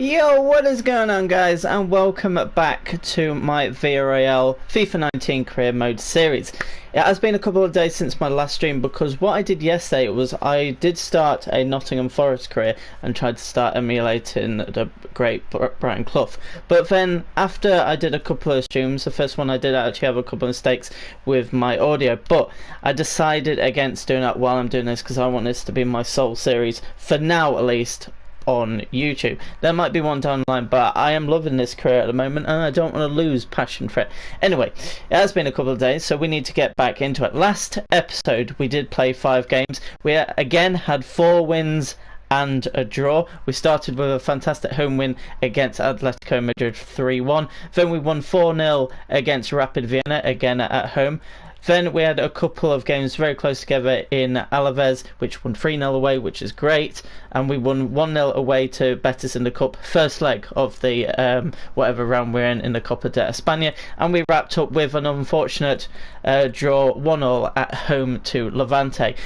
Yo, what is going on, guys, and welcome back to my Villarreal FIFA 19 career mode series. It has been a couple of days since my last stream because what I did yesterday was I did start a Nottingham Forest career and tried to start emulating the great Brighton Clough. But then after I did a couple of streams, the first one I did actually have a couple of mistakes with my audio, but I decided against doing that while I'm doing this because I want this to be my sole series, for now at least, on YouTube. There might be one down the line, but I am loving this career at the moment and I don't want to lose passion for it. Anyway, it has been a couple of days, so we need to get back into it. Last episode we did play 5 games. We again had 4 wins and a draw. We started with a fantastic home win against Atletico Madrid 3-1. Then we won 4-0 against Rapid Vienna, again at home. Then we had a couple of games very close together in Alaves, which won 3-0 away, which is great. And we won 1-0 away to Betis in the Cup, first leg of the whatever round we're in the Copa de España. And we wrapped up with an unfortunate draw, 1-1 at home to Levante.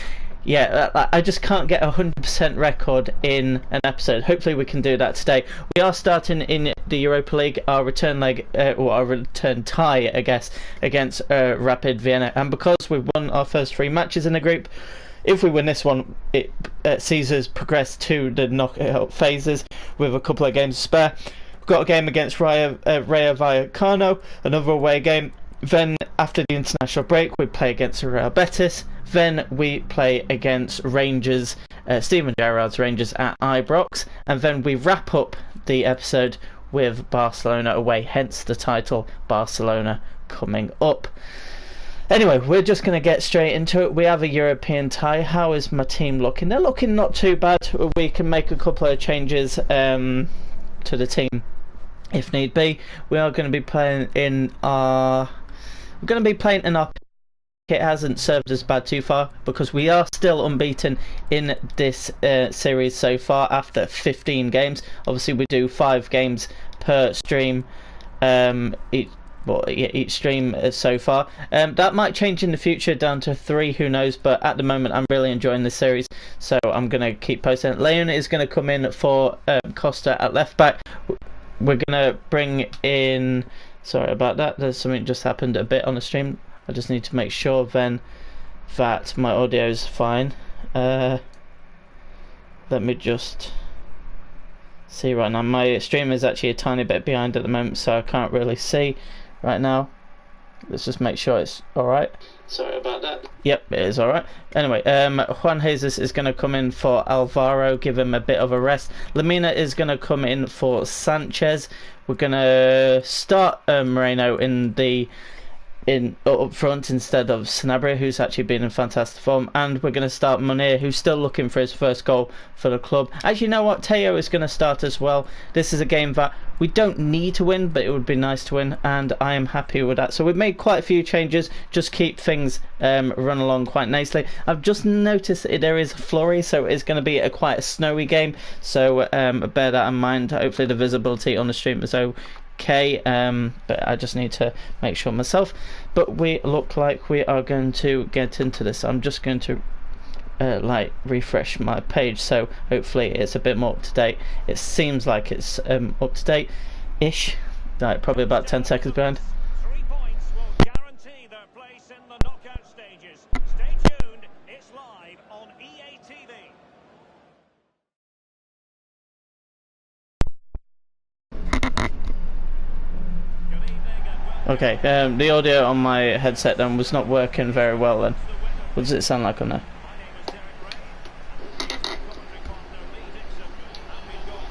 Yeah, I just can't get a 100% record in an episode. Hopefully we can do that today. We are starting in the Europa League, our return leg, or our return tie, I guess, against Rapid Vienna. And because we've won our first 3 matches in the group, if we win this one, it sees us progress to the knockout phases with a couple of games to spare. We've got a game against Rayo Vallecano, another away game. Then after the international break we play against Real Betis. Then we play against Rangers, Steven Gerrard's Rangers at Ibrox. And then we wrap up the episode with Barcelona away, hence the title, Barcelona coming up. Anyway, we're just going to get straight into it. We have a European tie. How is my team looking? They're looking not too bad. We can make a couple of changes to the team if need be. We are going to be playing in our... We're going to be playing in our... It hasn't served us bad too far because we are still unbeaten in this series so far after 15 games. Obviously we do 5 games per stream each stream so far. That might change in the future down to 3, who knows, but at the moment I'm really enjoying this series, so I'm going to keep posting. Leon is going to come in for Costa at left back. We're going to bring in... Sorry about that, there's something just happened a bit on the stream. I just need to make sure then that my audio is fine. Let me just see right now. My stream is actually a tiny bit behind at the moment, so I can't really see right now. Let's just make sure it's alright. Sorry about that. Yep, it is alright. Anyway, Juan Jesus is going to come in for Alvaro, give him a bit of a rest. Lamina is going to come in for Sanchez. We're going to start Moreno up front instead of Sanabria, who's actually been in fantastic form, and we're going to start Munir, who's still looking for his first goal for the club. Actually, you know what, Teo is going to start as well. This is a game that we don't need to win, but it would be nice to win, and I am happy with that. So we've made quite a few changes, just keep things run along quite nicely. I've just noticed that there is a flurry, so it's going to be quite a snowy game, so bear that in mind. Hopefully the visibility on the stream is okay, but I just need to make sure myself. But we look like we are going to get into this. I'm just going to refresh my page, so hopefully it's a bit more up to date. It seems like it's up to date ish, like probably about 10 seconds behind. 3 points will guarantee their place in the knockout stages. Stay tuned, it's live on EA TV. Okay, the audio on my headset then was not working very well then. What does it sound like on there?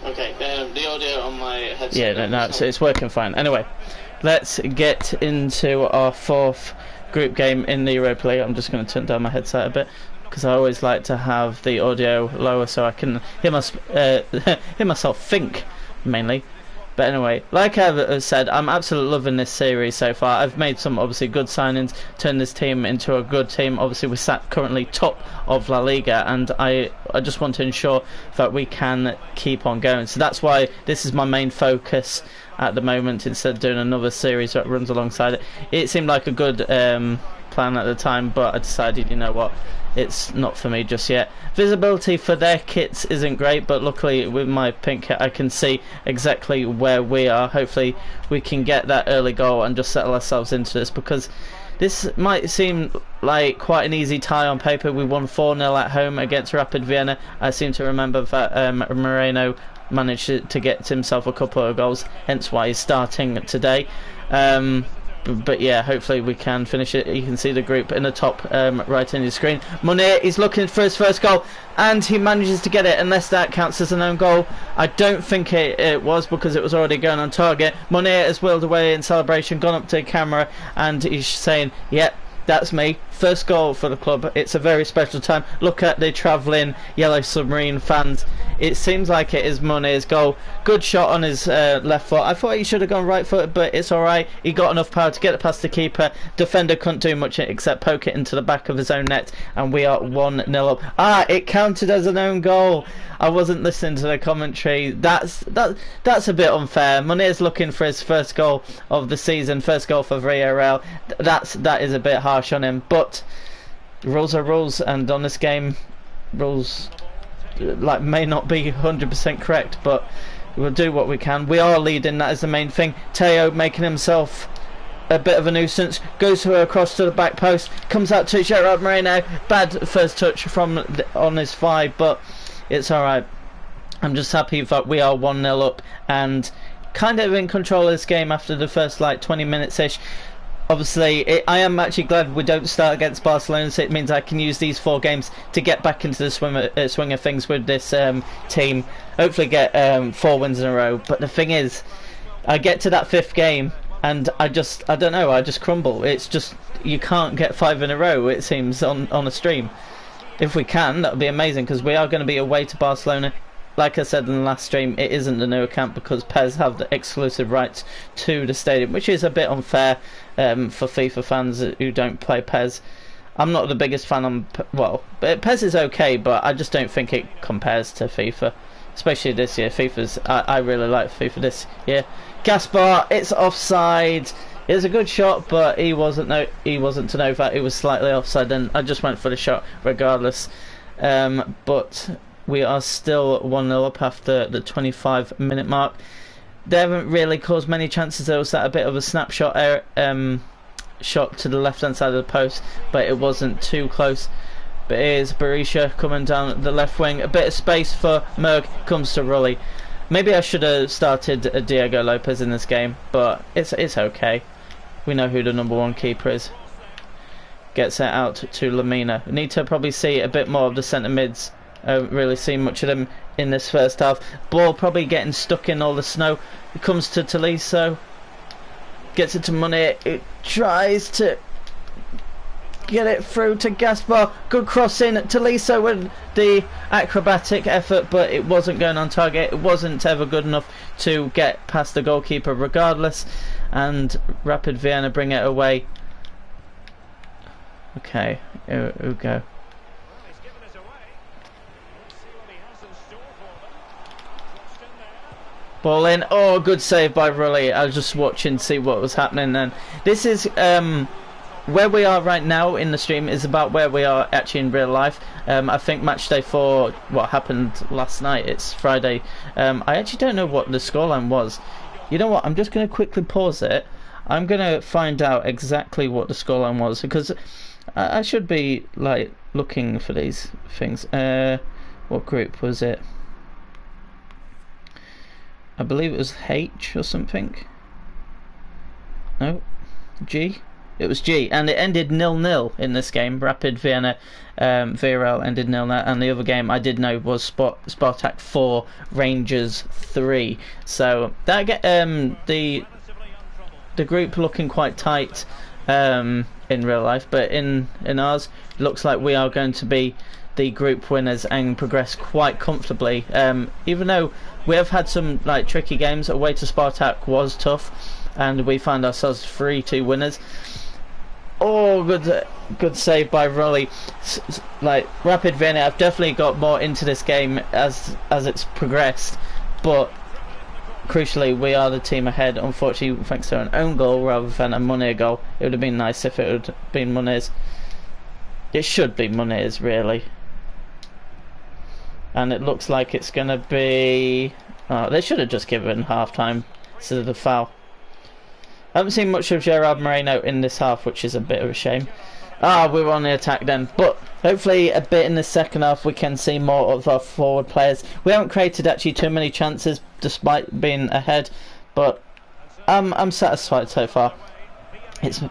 Okay, the audio on my headset... Yeah, no, it's working fine. Anyway, let's get into our 4th group game in the Europa League. I'm just going to turn down my headset a bit, because I always like to have the audio lower so I can hear myself think, mainly. But anyway, like I've said, I'm absolutely loving this series so far. I've made some obviously good signings, turned this team into a good team. Obviously we're sat currently top of La Liga, and I just want to ensure that we can keep on going. So that's why this is my main focus at the moment, instead of doing another series that runs alongside it. It seemed like a good plan at the time, but I decided, you know what, it's not for me just yet. Visibility for their kits isn't great, but luckily with my pink kit I can see exactly where we are. Hopefully we can get that early goal and just settle ourselves into this, because this might seem like quite an easy tie on paper. We won 4-0 at home against Rapid Vienna. I seem to remember that Moreno managed to get himself a couple of goals, hence why he's starting today. But yeah, hopefully we can finish it. You can see the group in the top right on your screen. Munir is looking for his first goal, and he manages to get it, unless that counts as an own goal. I don't think it was, because it was already going on target. Munir has wheeled away in celebration, gone up to the camera, and he's saying, yep, that's me, first goal for the club. It's a very special time. Look at the travelling Yellow Submarine fans. It seems like it is Munir's goal. Good shot on his left foot. I thought he should have gone right foot, but it's alright. He got enough power to get it past the keeper. Defender couldn't do much except poke it into the back of his own net, and we are 1-0 up. Ah, it counted as an own goal. I wasn't listening to the commentary. That's a bit unfair. Munir's looking for his first goal of the season, first goal for Villarreal. That is a bit harsh on him, but rules are rules, and on this game, rules may not be 100% correct, but we'll do what we can. We are leading, that is the main thing. Teo making himself a bit of a nuisance, goes across to the back post, comes out to Gerard Moreno. Bad first touch on his thigh, but it's alright. I'm just happy that we are 1-0 up and kind of in control of this game after the first 20 minutes ish. Obviously, I am actually glad we don't start against Barcelona, so it means I can use these 4 games to get back into the swing of things with this team. Hopefully get 4 wins in a row. But the thing is, I get to that 5th game and I don't know, I just crumble. It's just, you can't get 5 in a row, it seems, on a stream. If we can, that would be amazing, because we are going to be away to Barcelona. Like I said in the last stream, it isn't the new account because PES have the exclusive rights to the stadium, which is a bit unfair for FIFA fans who don't play PES. I'm not the biggest fan on, well, PES is okay, but I just don't think it compares to FIFA, especially this year. I really like FIFA this year. Gaspar, it's offside. It was a good shot, but he wasn't to know that it was slightly offside, and I just went for the shot regardless. But we are still 1-0 up after the 25-minute mark. They haven't really caused many chances. There was that a bit of a snapshot shot to the left-hand side of the post, but it wasn't too close. But here's Berisha coming down the left wing. A bit of space for Merg, comes to Rulli. Maybe I should have started Diego Lopez in this game, but it's okay. We know who the #1 keeper is. Gets it out to Lamina. We need to probably see a bit more of the centre mids. I haven't really seen much of them in this first half. Ball probably getting stuck in all the snow. It comes to Tolisso. Gets it to Munir. It tries to get it through to Gaspar. Good cross in. Tolisso with the acrobatic effort, but it wasn't going on target. It wasn't ever good enough to get past the goalkeeper regardless. And Rapid Vienna bring it away. Okay, here we go. Ball in. Oh, good save by Rulli. I was just watching to see what was happening then. This is where we are right now in the stream is about where we are actually in real life. I think match day 4, what happened last night, it's Friday. I actually don't know what the scoreline was. You know what, I'm just going to quickly pause it. I'm going to find out exactly what the scoreline was, because I should be looking for these things. What group was it? I believe it was H or something. No, G. It was G, and it ended 0-0 in this game. Rapid Vienna, Villarreal ended 0-0, and the other game I did know was Spartak 4, Rangers 3. So that the group looking quite tight in real life, but in ours, it looks like we are going to be the group winners and progress quite comfortably. Even though we have had some tricky games, away to Spartak was tough, and we found ourselves 3-2 winners. Oh, good save by Rulli. Rapid Vienna have definitely got more into this game as it's progressed, but crucially, we are the team ahead. Unfortunately, thanks to an own goal rather than a Munir goal. It would have been nice if it would have been Munir's. It should be Munir's, really. And it looks like it's going to be... Oh, they should have just given half-time instead of the foul. I haven't seen much of Gerard Moreno in this half, which is a bit of a shame. We were on the attack then. But hopefully a bit in the second half we can see more of our forward players. We haven't created actually too many chances despite being ahead. But I'm satisfied so far. It's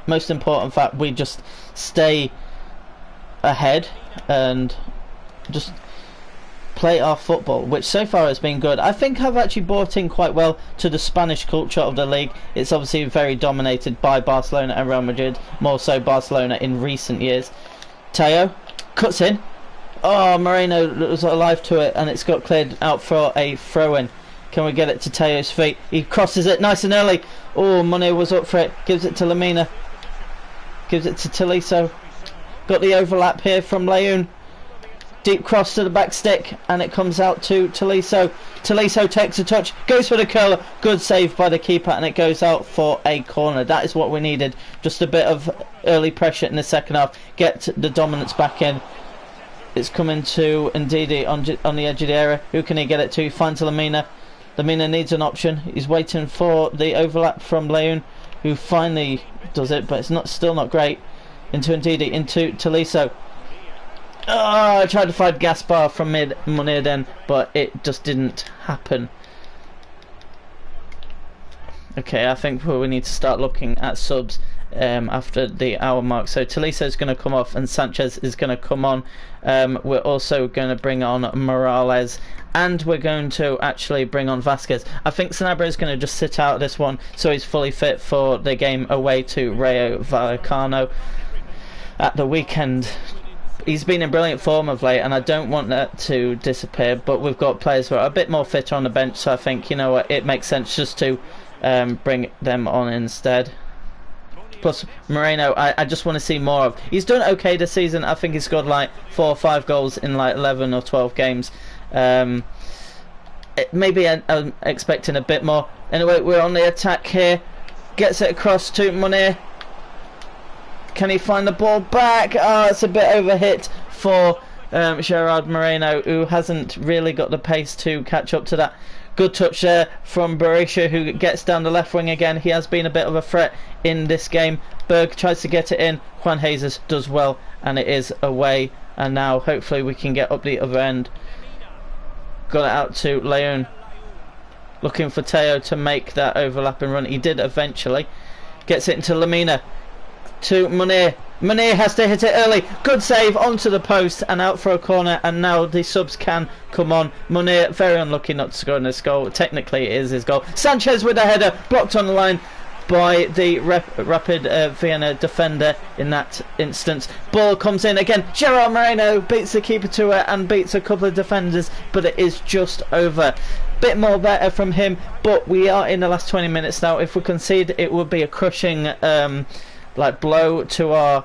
most important fact we just stay ahead and just play our football, which so far has been good. I think I've actually bought in quite well to the Spanish culture of the league. It's obviously very dominated by Barcelona and Real Madrid, more so Barcelona in recent years. Teo cuts in. Oh, Moreno was alive to it, and it's got cleared out for a throw-in. Can we get it to Teo's feet? He crosses it nice and early. Oh, Munir was up for it. Gives it to Lamina. Gives it to Tolisso. Got the overlap here from Leon. Deep cross to the back stick, and it comes out to Tolisso. Tolisso takes a touch, goes for the curler. Good save by the keeper, and it goes out for a corner. That is what we needed. Just a bit of early pressure in the second half. Get the dominance back in. It's coming to Ndidi on the edge of the area. Who can he get it to? Finds Lamina. Lamina needs an option. He's waiting for the overlap from Leon, who finally does it, but it's still not great. Into Ndidi, into Tolisso. I tried to find Gaspar from Munir then, but it just didn't happen. Okay, I think we need to start looking at subs after the hour mark. So Tolisso is going to come off and Sanchez is going to come on. We're also going to bring on Morales, and we're going to actually bring on Vasquez. I think Sanabria is going to just sit out this one so he's fully fit for the game away to Rayo Vallecano at the weekend. He's been in brilliant form of late, and I don't want that to disappear, but we've got players who are a bit more fitter on the bench, so I think, you know what, it makes sense just to bring them on instead. Plus Moreno, I just want to see more of. He's done okay this season. I think he's scored like 4 or 5 goals in like 11 or 12 games. Maybe I'm expecting a bit more. Anyway, we're on the attack here. Gets it across to Munir. Can he find the ball back? It's a bit overhit for Gerard Moreno, who hasn't really got the pace to catch up to that. Good touch there from Berisha, who gets down the left wing again. He has been a bit of a threat in this game. Berg tries to get it in. Juan Jesus does well, and it is away. And now hopefully we can get up the other end. Got it out to Leon. Looking for Teo to make that overlapping run. He did eventually. Gets it into Lamina. To Munir. Munir has to hit it early. Good save onto the post and out for a corner, and now the subs can come on. Munir very unlucky not to score in this goal. Technically it is his goal. Sanchez with a header, blocked on the line by the Rapid Vienna defender in that instance. Ball comes in again. Gerard Moreno beats the keeper to it and beats a couple of defenders, but it is just over. Bit more better from him, but we are in the last 20 minutes now. If we concede, it would be a crushing blow to our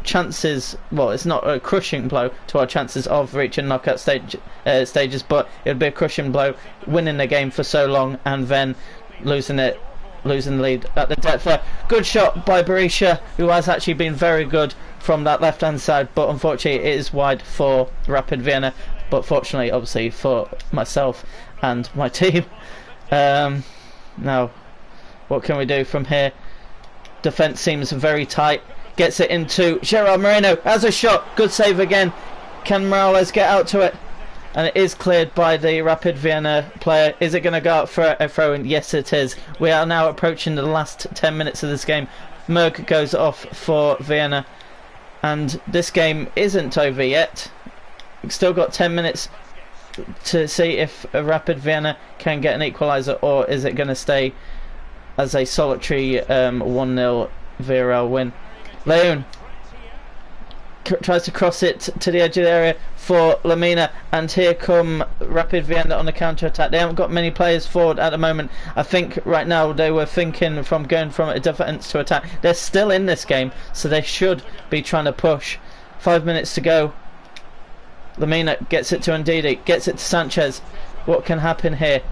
chances. Well, it's not a crushing blow to our chances of reaching knockout stages, but it would be a crushing blow, winning the game for so long and then losing the lead at the depth there. Good shot by Berisha, who has actually been very good from that left hand side, but unfortunately it is wide for Rapid Vienna, but fortunately obviously for myself and my team. Now what can we do from here? Defence seems very tight. Gets it into Gerard Moreno. Has a shot. Good save again. Can Morales get out to it? And it is cleared by the Rapid Vienna player. Is it going to go out for a throw-in? Yes, it is. We are now approaching the last 10 minutes of this game. Merg goes off for Vienna. And this game isn't over yet. We've still got 10 minutes to see if Rapid Vienna can get an equaliser, or is it going to stay as a solitary 1-0 Villarreal win. Leon tries to cross it to the edge of the area for Lamina, and here come Rapid Vienna on the counter-attack. They haven't got many players forward at the moment. I think right now they were thinking from going from a defence to attack. They're still in this game, so they should be trying to push. 5 minutes to go. Lamina gets it to Ndidi, gets it to Sanchez. What can happen here?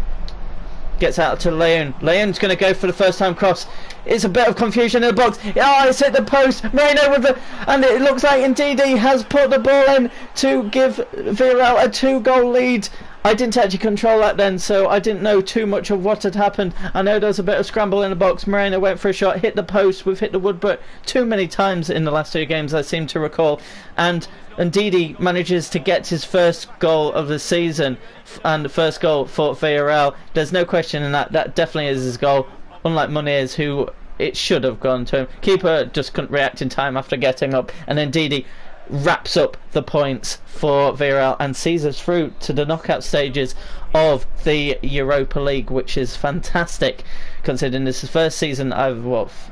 Gets out to Leon. Leon's going to go for the first time cross. It's a bit of confusion in the box. Oh, it's hit the post. Moreno with the... And it looks like indeed he has put the ball in to give Villarreal a 2-goal lead. I didn't actually control that then, so I didn't know too much of what had happened. I know there was a bit of scramble in the box. Moreno went for a shot, hit the post. We've hit the wood, but too many times in the last 2 games, I seem to recall. And Ndidi manages to get his first goal of the season and the first goal for Villarreal. There's no question in that. That definitely is his goal, unlike Muniz, who it should have gone to him. Keeper just couldn't react in time after getting up, and then Ndidi wraps up the points for Villarreal and sees us through to the knockout stages of the Europa League, which is fantastic considering this is the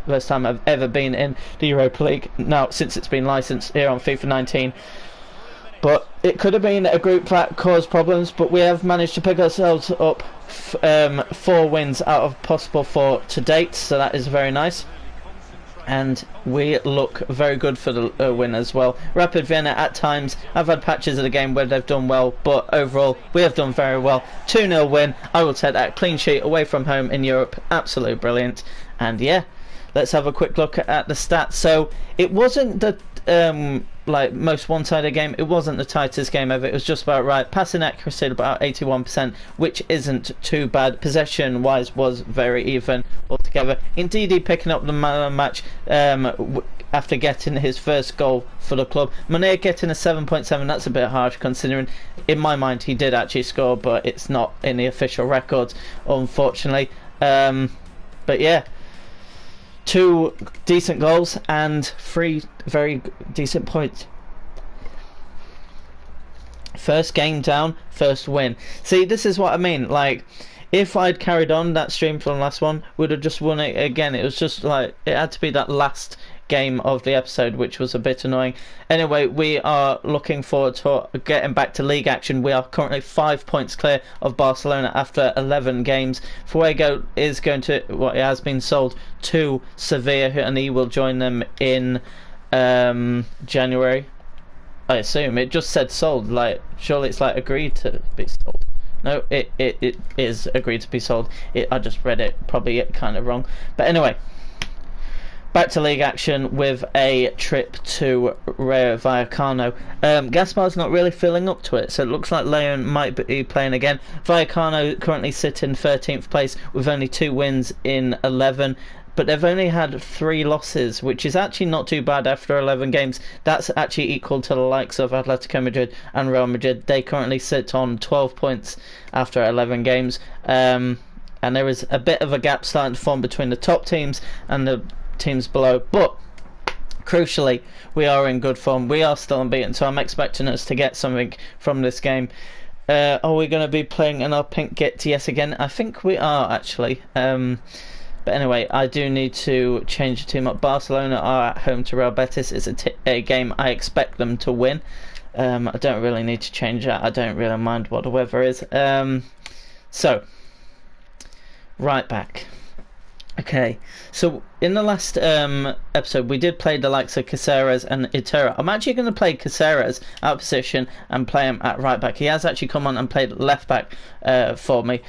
first time I've ever been in the Europa League now since it's been licensed here on FIFA 19. But it could have been a group that caused problems, but we have managed to pick ourselves up 4 wins out of possible 4 to date, so that is very nice. And we look very good for the win as well. Rapid Vienna at times have had patches of the game where they've done well, but overall we have done very well. 2-0 win, I will take that. Clean sheet away from home in Europe, absolutely brilliant. And yeah, let's have a quick look at the stats. So it wasn't the like most one-sided game. It wasn't the tightest game ever. It was just about right. Passing accuracy at about 81%, which isn't too bad. Possession wise was very even altogether. Indeed, picking up the man of the match after getting his first goal for the club. Monet getting a 7.7. That's a bit harsh considering in my mind he did actually score, but it's not in the official records, unfortunately. But yeah, 2 decent goals and 3 very decent points. First game down, first win. See, this is what I mean. Like, if I'd carried on that stream from the last one, would have just won it again. It was just like, it had to be that last game of the episode, which was a bit annoying. Anyway, we are looking forward to getting back to league action. We are currently 5 points clear of Barcelona after 11 games. Fuego is going to, well, it has been sold to Sevilla, and he will join them in January, I assume. It just said sold. Like, surely it's like agreed to be sold. No, it is agreed to be sold. I just read it probably kind of wrong, but anyway, back to league action with a trip to Rayo Vallecano. Gaspar's not really filling up to it, so it looks like Leon might be playing again. Vallecano currently sit in 13th place with only 2 wins in 11, but they've only had 3 losses, which is actually not too bad after 11 games. That's actually equal to the likes of Atletico Madrid and Real Madrid. They currently sit on 12 points after 11 games, and there is a bit of a gap starting to form between the top teams and the teams below, but crucially we are in good form. We are still unbeaten, so I'm expecting us to get something from this game. Are we going to be playing in our pink kit yet again? I think we are actually, but anyway, I do need to change the team up. Barcelona are at home to Real Betis. It's a game I expect them to win. I don't really need to change that. I don't really mind what the weather is. So right back. Okay, so in the last episode we did play the likes of Caceres and Itera. I'm actually going to play Caceres out of position and play him at right back. He has actually come on and played left back for me.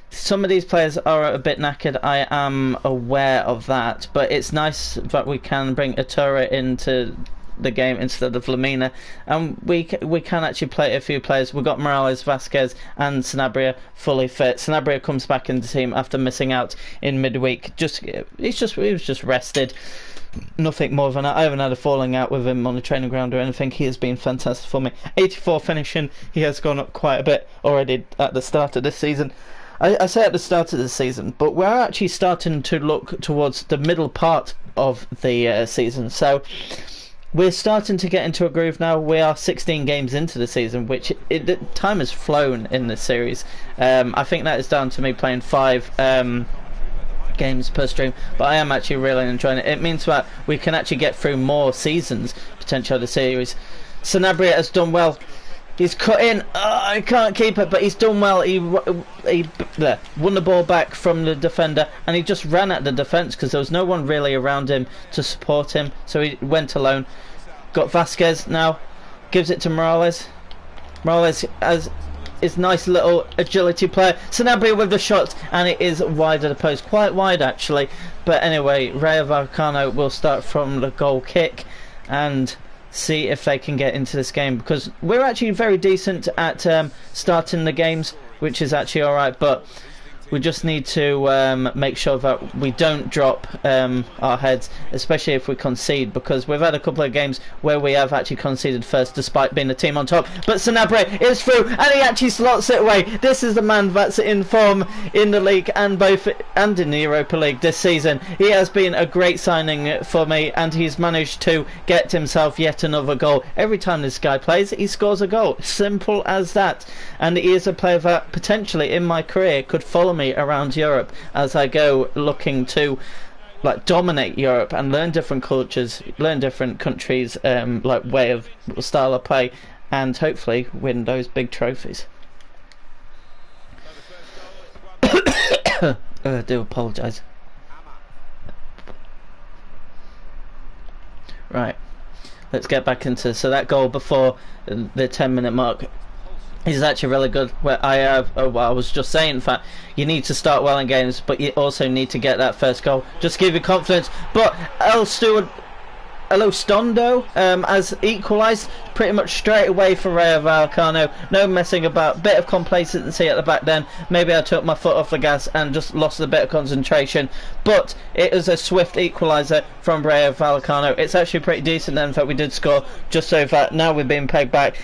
Some of these players are a bit knackered, I am aware of that, but it's nice that we can bring Itera into the game instead of Lamina, and we can actually play a few players. We've got Morales, Vasquez and Sanabria fully fit. Sanabria comes back in the team after missing out in midweek. He was just rested, nothing more than that. I haven't had a falling out with him on the training ground or anything. He has been fantastic for me. 84 finishing, he has gone up quite a bit already at the start of this season. I say at the start of the season, but we're actually starting to look towards the middle part of the season, so we're starting to get into a groove now. We are 16 games into the season, which time has flown in this series. I think that is down to me playing 5 games per stream, but I am actually really enjoying it. It means that we can actually get through more seasons potential of the series. Sanabria has done well. He's cut in. Oh, I can't keep it, but he's done well. He won the ball back from the defender, and he just ran at the defence because there was no one really around him to support him, so he went alone. Got Vasquez now, gives it to Morales. Morales his nice little agility player. Sanabria with the shot, and it is wide of the post, quite wide actually. But anyway, Rayo Vallecano will start from the goal kick and see if they can get into this game, because we're actually very decent at starting the games, which is actually alright, but we just need to make sure that we don't drop our heads, especially if we concede, because we've had a couple of games where we have actually conceded first despite being the team on top. But Sanabria is through, and he actually slots it away. This is the man that's in form in the league and in the Europa League this season. He has been a great signing for me, and he's managed to get himself yet another goal. Every time this guy plays, he scores a goal. Simple as that. And he is a player that potentially in my career could follow me around Europe as I go, looking to like dominate Europe and learn different cultures, learn different countries, like way of style of play, and hopefully win those big trophies. I do apologise. Right, let's get back into that goal before the 10-minute mark. He's actually really good. Where I was just saying, in fact, you need to start well in games, but you also need to get that first goal. Just give you confidence. But Stondo has equalised pretty much straight away for Rayo Vallecano. No messing about. Bit of complacency at the back then. Maybe I took my foot off the gas and just lost a bit of concentration. But it was a swift equaliser from Rayo Vallecano. It's actually pretty decent then. In fact, we did score just so that now we're being pegged back.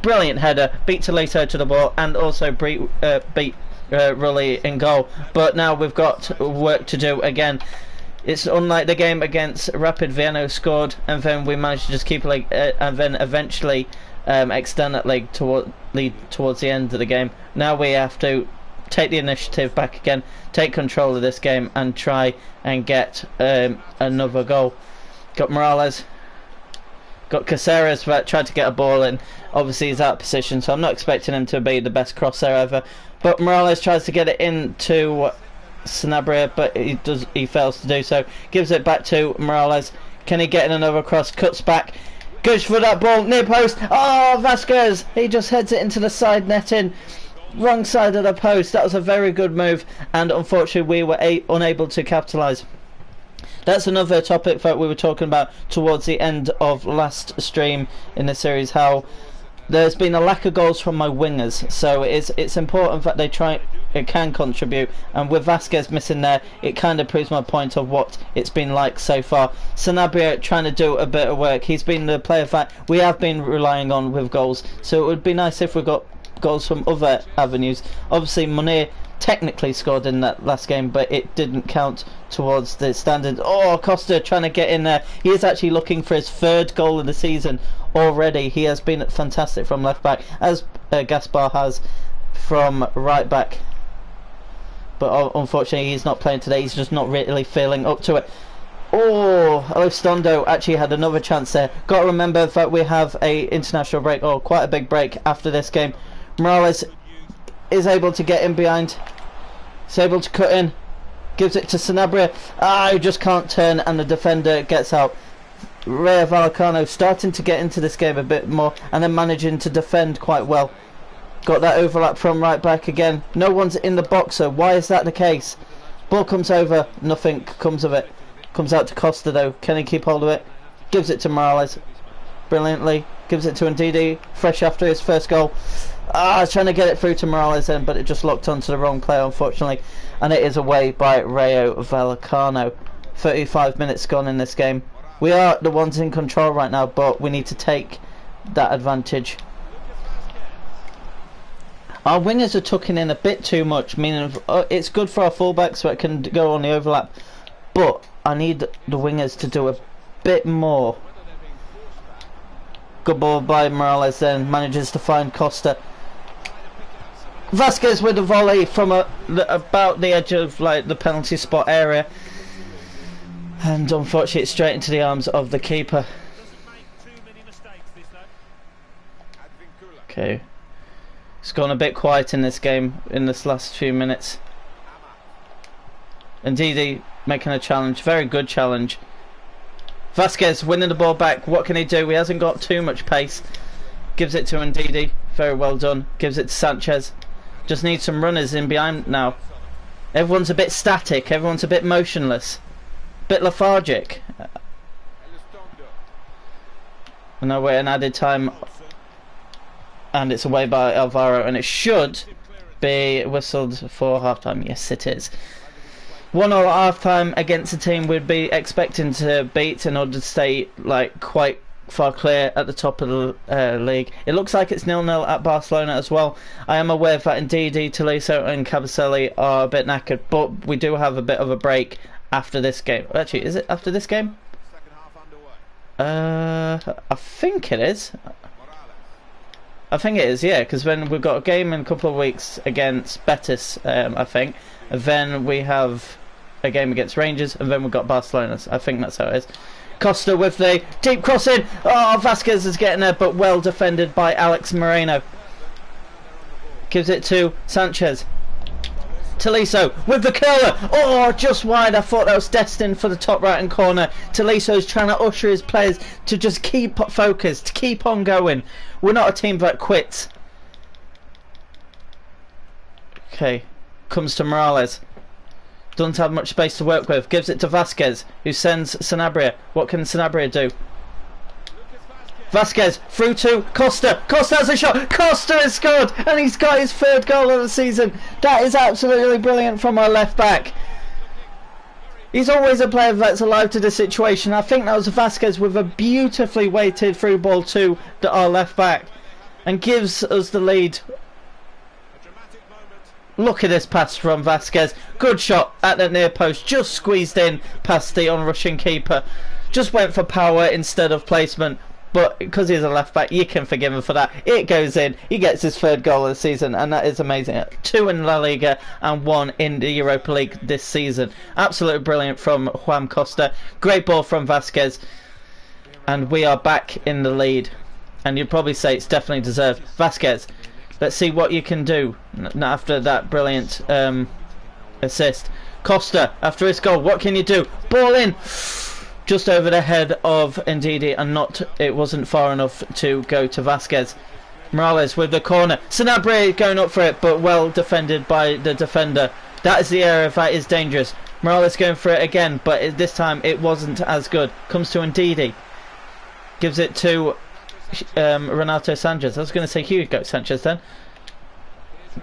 Brilliant header, beat Toledo to the ball, and also beat Rulli in goal. But now we've got work to do again. It's unlike the game against Rapid Vienna, scored, and then we managed to just keep it, and then eventually extend that lead towards the end of the game. Now we have to take the initiative back again, take control of this game, and try and get another goal. Got Morales. Got Caceres that tried to get a ball in. Obviously he's out of position, so I'm not expecting him to be the best crosser ever. But Morales tries to get it into Sanabria, but he fails to do so. Gives it back to Morales. Can he get in another cross? Cuts back. Goes for that ball. Near post. Oh, Vasquez! He just heads it into the side netting. Wrong side of the post. That was a very good move, and unfortunately we were unable to capitalise. That's another topic that we were talking about towards the end of last stream in the series, how there's been a lack of goals from my wingers, so it's important that it can contribute, and with Vasquez missing there, it kind of proves my point of what it's been like so far. Sanabria trying to do a bit of work. He's been the player that we have been relying on with goals, so it would be nice if we got goals from other avenues. Obviously Munir technically scored in that last game, but it didn't count towards the standard. Oh, Costa trying to get in there. He is actually looking for his third goal of the season already. He has been fantastic from left back, as Gaspar has from right back, but unfortunately he's not playing today. He's just not really feeling up to it. Oh, Stondo actually had another chance there. Got to remember that we have a international break, or quite a big break after this game. Morales is able to get in behind. He's able to cut in. Gives it to Sanabria. He just can't turn, and the defender gets out. Rayo Vallecano starting to get into this game a bit more, and then managing to defend quite well. Got that overlap from right back again. No one's in the box, so why is that the case? Ball comes over, nothing comes of it. Comes out to Costa though. Can he keep hold of it? Gives it to Morales brilliantly. Gives it to Ndidi, fresh after his first goal. Trying to get it through to Morales then, but it just locked onto the wrong player, unfortunately, and it is away by Rayo Vallecano. 35 minutes gone in this game. We are the ones in control right now, but we need to take that advantage. Our wingers are tucking in a bit too much, meaning it's good for our fullbacks so it can go on the overlap, but I need the wingers to do a bit more. Good ball by Morales then, manages to find Costa. Vasquez with a volley from about the edge of like the penalty spot area, and unfortunately it's straight into the arms of the keeper. Okay, it's gone a bit quiet in this game in this last few minutes. Ndidi making a challenge, very good challenge. Vasquez winning the ball back. What can he do? He hasn't got too much pace. Gives it to Ndidi. Very well done. Gives it to Sanchez. Just needs some runners in behind now. Everyone's a bit static. Everyone's a bit motionless. A bit lethargic. And now we're in added time. And it's away by Alvaro. And it should be whistled for half-time. Yes, it is. 1-0 at half-time against a team we'd be expecting to beat in order to stay like quite far clear at the top of the league. It looks like it's 0-0 at Barcelona as well. I am aware that indeed Tolisso and Cabaselli are a bit knackered, but we do have a bit of a break after this game. Actually, is it after this game? I think it is. I think it is, yeah, because then we've got a game in a couple of weeks against Betis, I think. And then we have a game against Rangers, and then we've got Barcelona. I think that's how it is. Costa with the deep crossing. Oh, Vasquez is getting there, but well defended by Alex Moreno. Gives it to Sanchez. Tolisso with the curler. Oh, just wide. I thought that was destined for the top right hand corner. Toliso's trying to usher his players to just keep focused, to keep on going. We're not a team that quits. Okay, comes to Morales. Doesn't have much space to work with. Gives it to Vasquez, who sends Sanabria. What can Sanabria do? Vasquez through to Costa. Costa has a shot. Costa has scored, and he's got his third goal of the season. That is absolutely brilliant from our left back. He's always a player that's alive to the situation. I think that was Vasquez with a beautifully weighted through ball to our left back, and gives us the lead. Look at this pass from Vasquez. Good shot at the near post. Just squeezed in past the on-rushing keeper. Just went for power instead of placement. But because he's a left back, you can forgive him for that. It goes in. He gets his third goal of the season, and that is amazing. 2 in La Liga and 1 in the Europa League this season. Absolutely brilliant from Juan Costa. Great ball from Vasquez. And we are back in the lead. And you'd probably say it's definitely deserved. Vasquez. Let's see what you can do after that brilliant assist. Costa, after his goal, what can you do? Ball in! Just over the head of Ndidi, and it wasn't far enough to go to Vasquez. Morales with the corner. Sanabria going up for it, but well defended by the defender. That is the area that is dangerous. Morales going for it again, but this time it wasn't as good. Comes to Ndidi. Gives it to Renato Sanchez. I was going to say Hugo Sanchez then.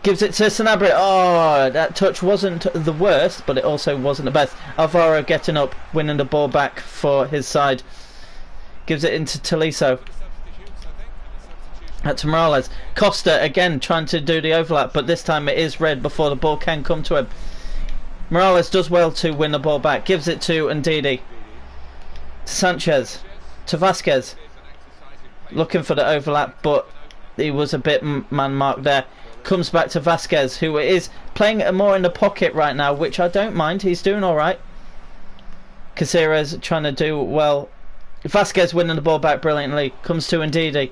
Gives it to Sanabria. Oh, that touch wasn't the worst, but it also wasn't the best. Alvaro getting up, winning the ball back for his side. Gives it into Tolisso. To Morales. Costa again trying to do the overlap, but this time it is red before the ball can come to him. Morales does well to win the ball back. Gives it to Ndidi. Sanchez. To Vasquez. Looking for the overlap, but he was a bit man-marked there. Comes back to Vasquez, who is playing more in the pocket right now, which I don't mind. He's doing alright. Caceres trying to do well. Vasquez winning the ball back brilliantly. Comes to Ndidi.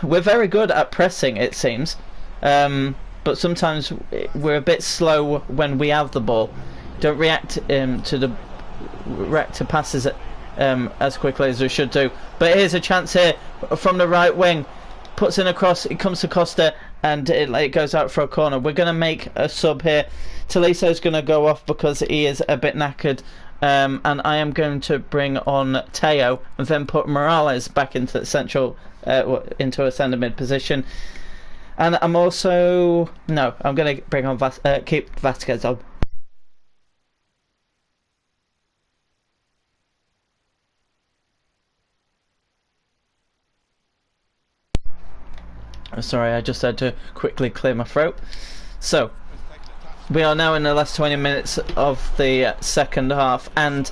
We're very good at pressing, it seems. But sometimes we're a bit slow when we have the ball. Don't react to passes as quickly as we should do. But here's a chance here from the right wing. Puts in a cross, it comes to Costa, and it goes out for a corner. We're going to make a sub here. Toliso's going to go off because he is a bit knackered. And I am going to bring on Teo and then put Morales back into the central, into a centre mid position. And I'm also... No, I'm going to bring on keep Vasquez on. Sorry, I just had to quickly clear my throat. So, we are now in the last 20 minutes of the second half, and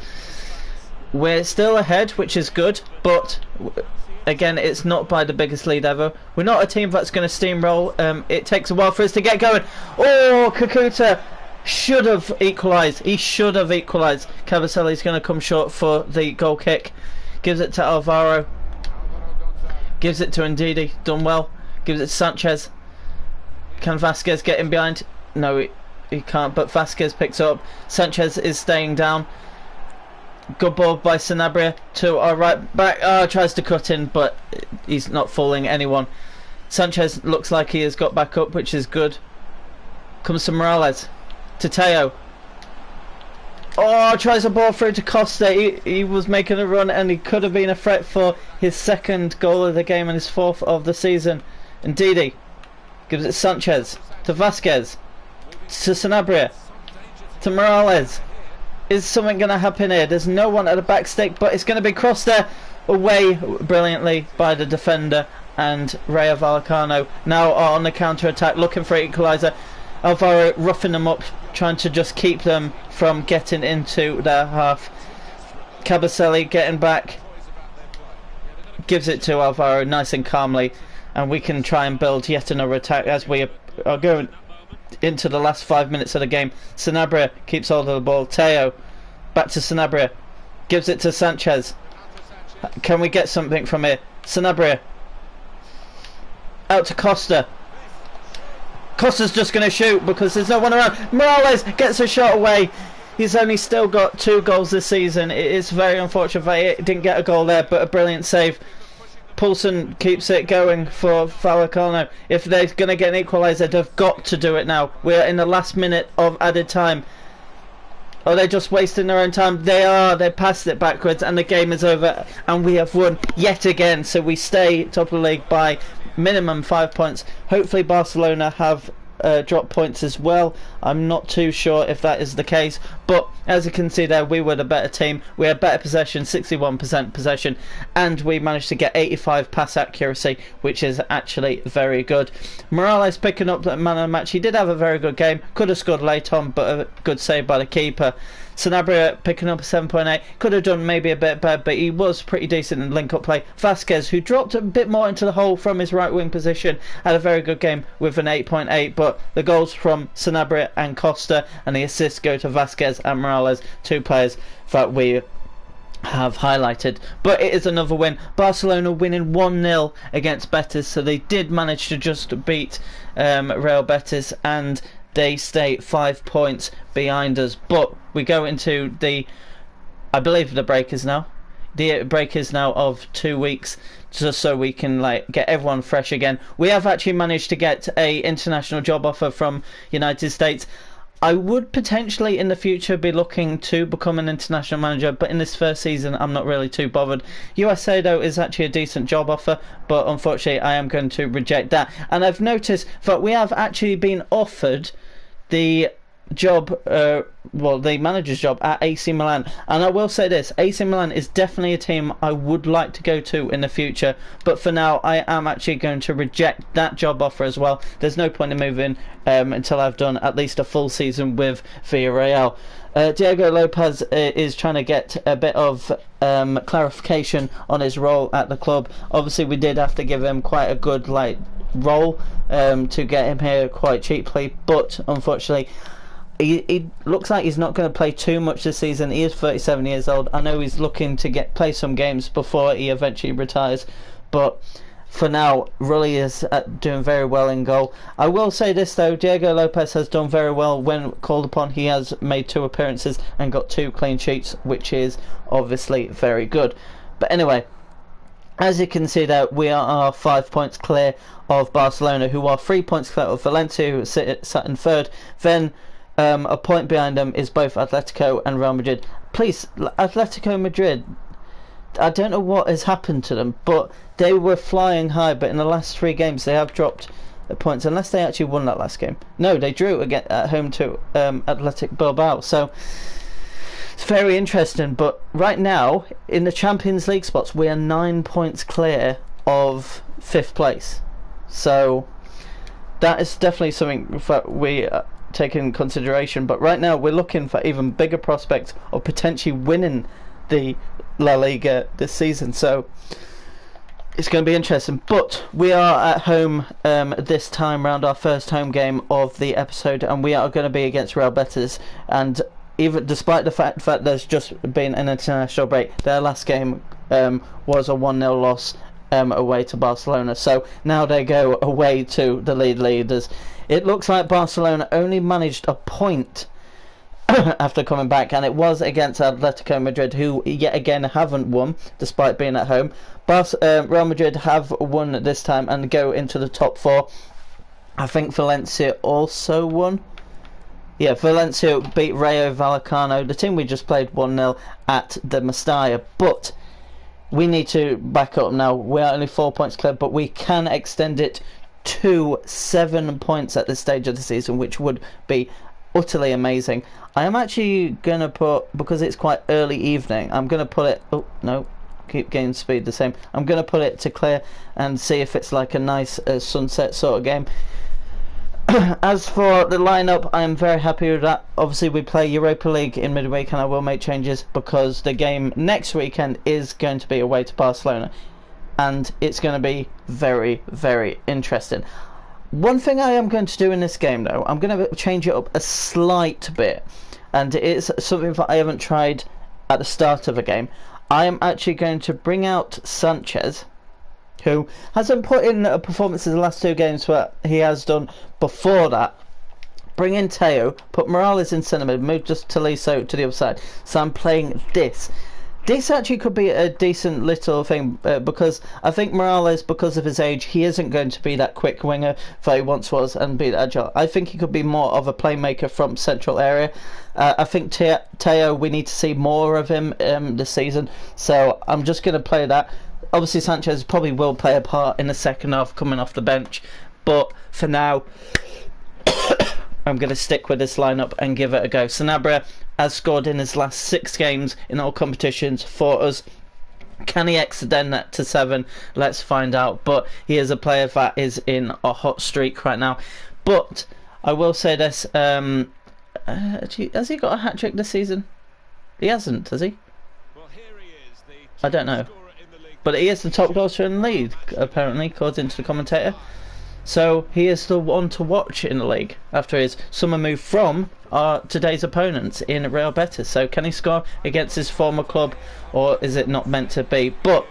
we're still ahead, which is good, but again, it's not by the biggest lead ever. We're not a team that's going to steamroll. It takes a while for us to get going. Oh, Kakuta should have equalised. He should have equalised. Cabaselli's going to come short for the goal kick. Gives it to Alvaro. Gives it to Ndidi. Done well. Gives it to Sanchez. Can Vasquez get in behind? No, he can't, but Vasquez picks up. Sanchez is staying down. Good ball by Sanabria to our right back. Oh, tries to cut in, but he's not fooling anyone. Sanchez looks like he has got back up, which is good. Comes to Morales. To Teo. Oh, tries a ball through to Costa. He was making a run and he could have been a threat for his second goal of the game and his fourth of the season. And Didi gives it Sanchez to Vasquez to Sanabria to Morales. Is something going to happen here? There's no one at the back stick, but it's going to be crossed there away brilliantly by the defender, and Rayo Vallecano now are on the counter attack looking for an equaliser. Alvaro roughing them up, trying to just keep them from getting into their half. Cabaselli getting back, gives it to Alvaro nice and calmly, and we can try and build yet another attack as we are going into the last 5 minutes of the game. Sanabria keeps hold of the ball. Teo back to Sanabria, gives it to Sanchez. Can we get something from here? Sanabria out to Costa. Costa's just going to shoot because there's no one around. Morales gets a shot away. He's only still got 2 goals this season. It is very unfortunate that he didn't get a goal there, but a brilliant save. Poulsen keeps it going for Vallecano. If they're going to get an equaliser, they've got to do it now. We're in the last minute of added time. Are they just wasting their own time? They are. They passed it backwards and the game is over, and we have won yet again. So we stay top of the league by minimum 5 points. Hopefully Barcelona have dropped points as well. I'm not too sure if that is the case, but as you can see there, we were the better team. We had better possession, 61% possession, and we managed to get 85 pass accuracy, which is actually very good. Morales picking up the man of the match. He did have a very good game, could have scored late on, but a good save by the keeper. Sanabria picking up a 7.8, could have done maybe a bit better, but he was pretty decent in link-up play. Vasquez, who dropped a bit more into the hole from his right wing position, had a very good game with an 8.8, but the goals from Sanabria and Costa and the assists go to Vasquez and Morales, 2 players that we have highlighted. But it is another win. Barcelona winning 1-0 against Betis, so they did manage to just beat Real Betis, and they stay 5 points behind us. But we go into the, I believe the break is now. The break is now of 2 weeks, just so we can get everyone fresh again. We have actually managed to get a international job offer from United States. I would potentially in the future be looking to become an international manager, but in this first season I'm not really too bothered. USA though is actually a decent job offer, but unfortunately I am going to reject that. And I've noticed that we have actually been offered the job, the manager's job at AC Milan, and I will say this, AC Milan is definitely a team I would like to go to in the future, but for now I am actually going to reject that job offer as well. There's no point in moving until I've done at least a full season with Villarreal. Diego Lopez is trying to get a bit of clarification on his role at the club. Obviously we did have to give him quite a good role to get him here quite cheaply, but unfortunately he looks like he's not going to play too much this season. He is 37 years old. I know he's looking to play some games before he eventually retires, but for now Rulli is doing very well in goal. I will say this though, Diego Lopez has done very well when called upon. He has made 2 appearances and got 2 clean sheets, which is obviously very good. But anyway, as you can see there, we are 5 points clear of Barcelona, who are 3 points clear of Valencia, who sat in 3rd. Then a point behind them is both Atletico and Real Madrid. Please, Atletico Madrid, I don't know what has happened to them, but they were flying high, but in the last 3 games they have dropped points, unless they actually won that last game. No, they drew again at home to Athletic Bilbao, so it's very interesting. But right now in the Champions League spots we are 9 points clear of 5th place, so that is definitely something that we take in consideration. But right now we're looking for even bigger prospects of potentially winning the La Liga this season, so it's going to be interesting. But we are at home this time round, our first home game of the episode, and we are going to be against Real Betis. And even despite the fact that there's just been an international break, their last game was a 1-0 loss away to Barcelona, so now they go away to the leaders. It looks like Barcelona only managed a point after coming back, and it was against Atletico Madrid, who yet again haven't won despite being at home. Real Madrid have won this time and go into the top 4. I think Valencia also won. Yeah, Valencia beat Rayo Vallecano, the team we just played 1-0 at the Mestalla. But we need to back up now. We're only 4 points clear, but we can extend it to 7 points at this stage of the season, which would be utterly amazing. I am actually going to put, because it's quite early evening, I'm going to put it... Oh, no. Keep gaining speed the same. I'm going to put it to clear and see if it's like a nice sunset sort of game. As for the lineup, I am very happy with that. Obviously we play Europa League in midweek, and I will make changes because the game next weekend is going to be away to Barcelona, and it's going to be very, very interesting. One thing I am going to do in this game though, I'm going to change it up a slight bit, and it's something that I haven't tried at the start of a game. I am actually going to bring out Sanchez, who hasn't put in a performance in the last 2 games, but he has done before that. Bring in Teo, put Morales in centre mid, move just Tolisso to the other side. So I'm playing this. This actually could be a decent little thing, because I think Morales, because of his age, he isn't going to be that quick winger that he once was and be agile. I think he could be more of a playmaker from central area. I think Teo, we need to see more of him this season, so I'm just going to play that. Obviously Sanchez probably will play a part in the second half coming off the bench, but for now I'm going to stick with this lineup and give it a go. Sanabria has scored in his last 6 games in all competitions for us. Can he extend that to 7? Let's find out. But he is a player that is in a hot streak right now. But I will say this, has he got a hat-trick this season? He hasn't, has he? Well, here he is, I don't know. But he is the top goal scorer in the league, apparently, according to the commentator. So he is the one to watch in the league after his summer move from today's opponents in Real Betis. So can he score against his former club, or is it not meant to be? But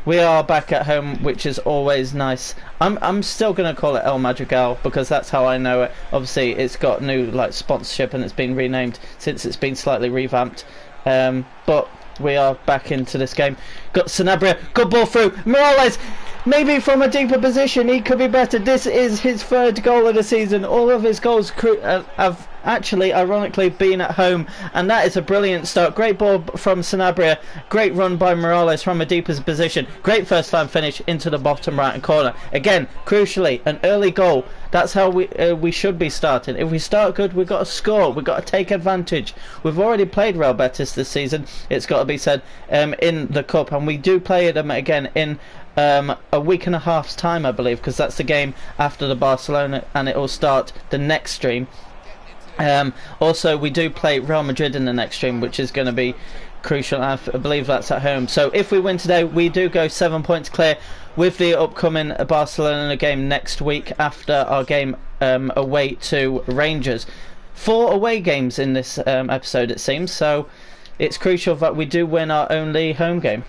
we are back at home, which is always nice. I'm still going to call it El Madrigal because that's how I know it. Obviously it's got new sponsorship and it's been renamed since it's been slightly revamped. But we are back into this game. Got Sanabria, good ball through. Morales, maybe from a deeper position, he could be better. This is his 3rd goal of the season. All of his goals have actually, ironically, been at home, and that is a brilliant start. Great ball from Sanabria, great run by Morales from a deeper position. Great first time finish into the bottom right hand corner. Again, crucially, an early goal. That's how we should be starting. If we start good, we've got to score. We've got to take advantage. We've already played Real Betis this season, it's got to be said, in the Cup, and we do play them again in a week and a half's time, I believe, because that's the game after the Barcelona, and it will start the next stream. Also, we do play Real Madrid in the next stream, which is going to be crucial. I believe that's at home. So if we win today, we do go 7 points clear with the upcoming Barcelona game next week after our game away to Rangers. 4 away games in this episode, it seems, so it's crucial that we do win our only home game.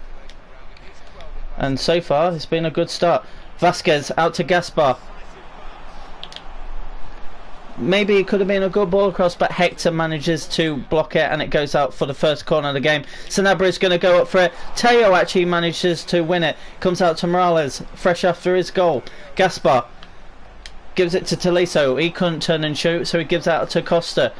And so far, it's been a good start. Vasquez out to Gaspar. Maybe it could have been a good ball across, but Hector manages to block it and it goes out for the first corner of the game. Sanabria is going to go up for it. Teo actually manages to win it. Comes out to Morales, fresh after his goal. Gaspar gives it to Tolisso. He couldn't turn and shoot, so he gives out to Costa.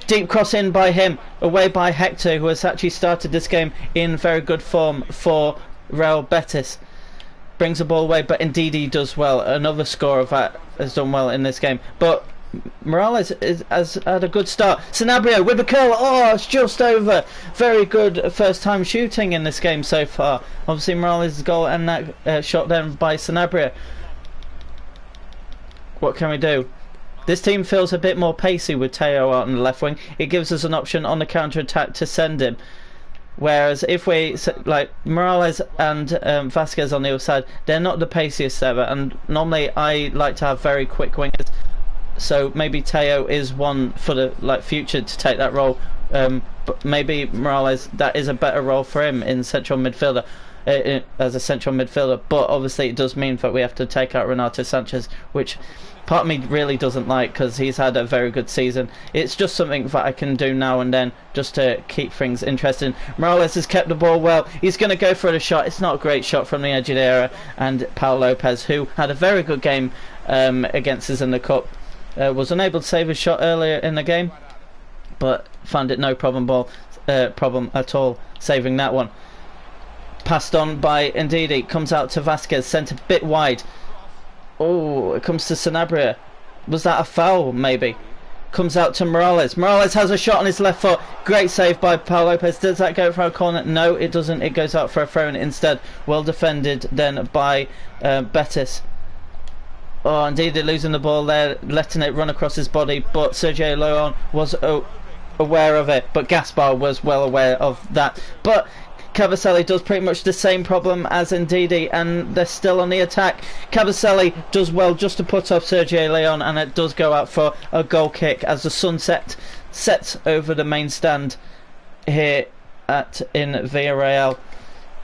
Deep cross in by him, away by Hector, who has actually started this game in very good form for Real Betis. Brings the ball away, but indeed he does well. Another scorer that has done well in this game. But Morales has had a good start. Sanabria with a curl. Oh, it's just over. Very good first time shooting in this game so far. Obviously Morales' goal and that shot then by Sanabria. What can we do? This team feels a bit more pacey with Teo out on the left wing. It gives us an option on the counter-attack to send him. Whereas if we, like Morales and Vasquez on the other side, they're not the paciest ever, and normally I like to have very quick wingers, so maybe Teo is one for the future to take that role, but maybe Morales, that is a better role for him in central midfielder. as a central midfielder, but obviously it does mean that we have to take out Renato Sanchez, which part of me really doesn't like because he's had a very good season. It's just something that I can do now and then just to keep things interesting. Morales has kept the ball well. He's going to go for the shot. It's not a great shot from the edge of the area, and Paul Lopez, who had a very good game against us in the cup, was unable to save a shot earlier in the game, but found it no problem at all saving that one. Passed on by Ndidi, comes out to Vasquez, sent a bit wide. Oh, it comes to Sanabria. Was that a foul, maybe? Comes out to Morales. Morales has a shot on his left foot. Great save by Paul Lopez. Does that go for a corner? No, it doesn't. It goes out for a throw-in instead. Well defended then by Betis. Oh, indeed, they're losing the ball there, letting it run across his body, but Sergio Leon was aware of it, but Gaspar was well aware of that. But Cavaselli does pretty much the same problem as Ndidi, and they're still on the attack. Cavaselli does well just to put off Sergio Leon, and it does go out for a goal kick as the sun sets over the main stand here in Villarreal.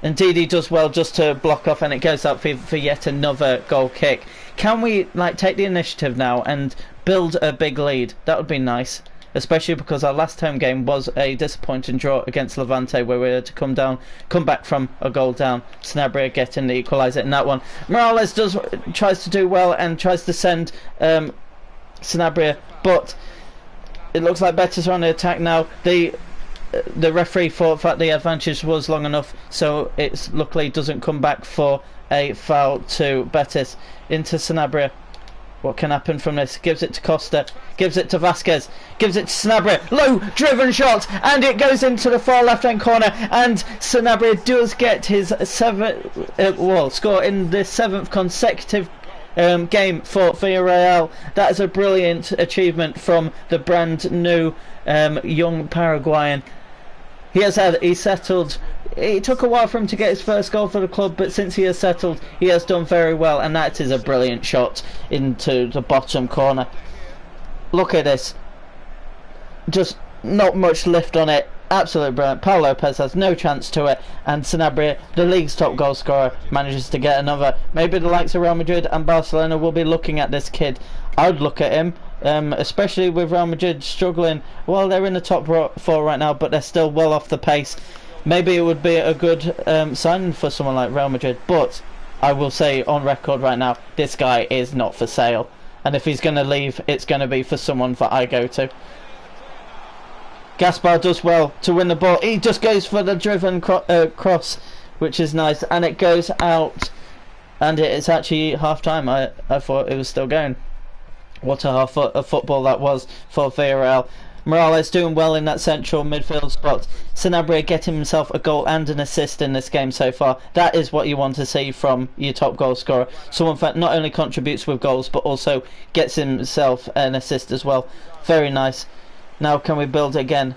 Ndidi does well just to block off, and it goes out for yet another goal kick. Can we take the initiative now and build a big lead? That would be nice. Especially because our last home game was a disappointing draw against Levante, where we had to come back from a goal down. Sanabria getting the equaliser in that one. Morales tries to do well and tries to send Sanabria, but it looks like Betis are on the attack now. The referee thought that the advantage was long enough, so it's luckily doesn't come back for a foul to Betis. Into Sanabria. What can happen from this? Gives it to Costa, gives it to Vasquez, gives it to Sanabria. Low driven shot, and it goes into the far left hand corner, and Sanabria does get his score in the 7th consecutive game for Villarreal. That is a brilliant achievement from the brand new young Paraguayan. He's settled. It took a while for him to get his first goal for the club, but since he has settled, he has done very well, and that is a brilliant shot into the bottom corner. Look at this. Just not much lift on it. Absolutely brilliant. Paul Lopez has no chance to it, and Sanabria, the league's top goal scorer, manages to get another. Maybe the likes of Real Madrid and Barcelona will be looking at this kid. I'd look at him, especially with Real Madrid struggling. Well, they're in the top 4 right now, but they're still well off the pace. Maybe it would be a good signing for someone like Real Madrid, but I will say on record right now, this guy is not for sale. And if he's going to leave, it's going to be for someone that I go to. Gaspar does well to win the ball. He just goes for the driven cross, which is nice, and it goes out. And it's actually half time. I thought it was still going. What a half of football that was for Villarreal. Morales doing well in that central midfield spot. Sanabria getting himself a goal and an assist in this game so far. That is what you want to see from your top goal scorer. Someone that not only contributes with goals, but also gets himself an assist as well. Very nice. Now can we build again?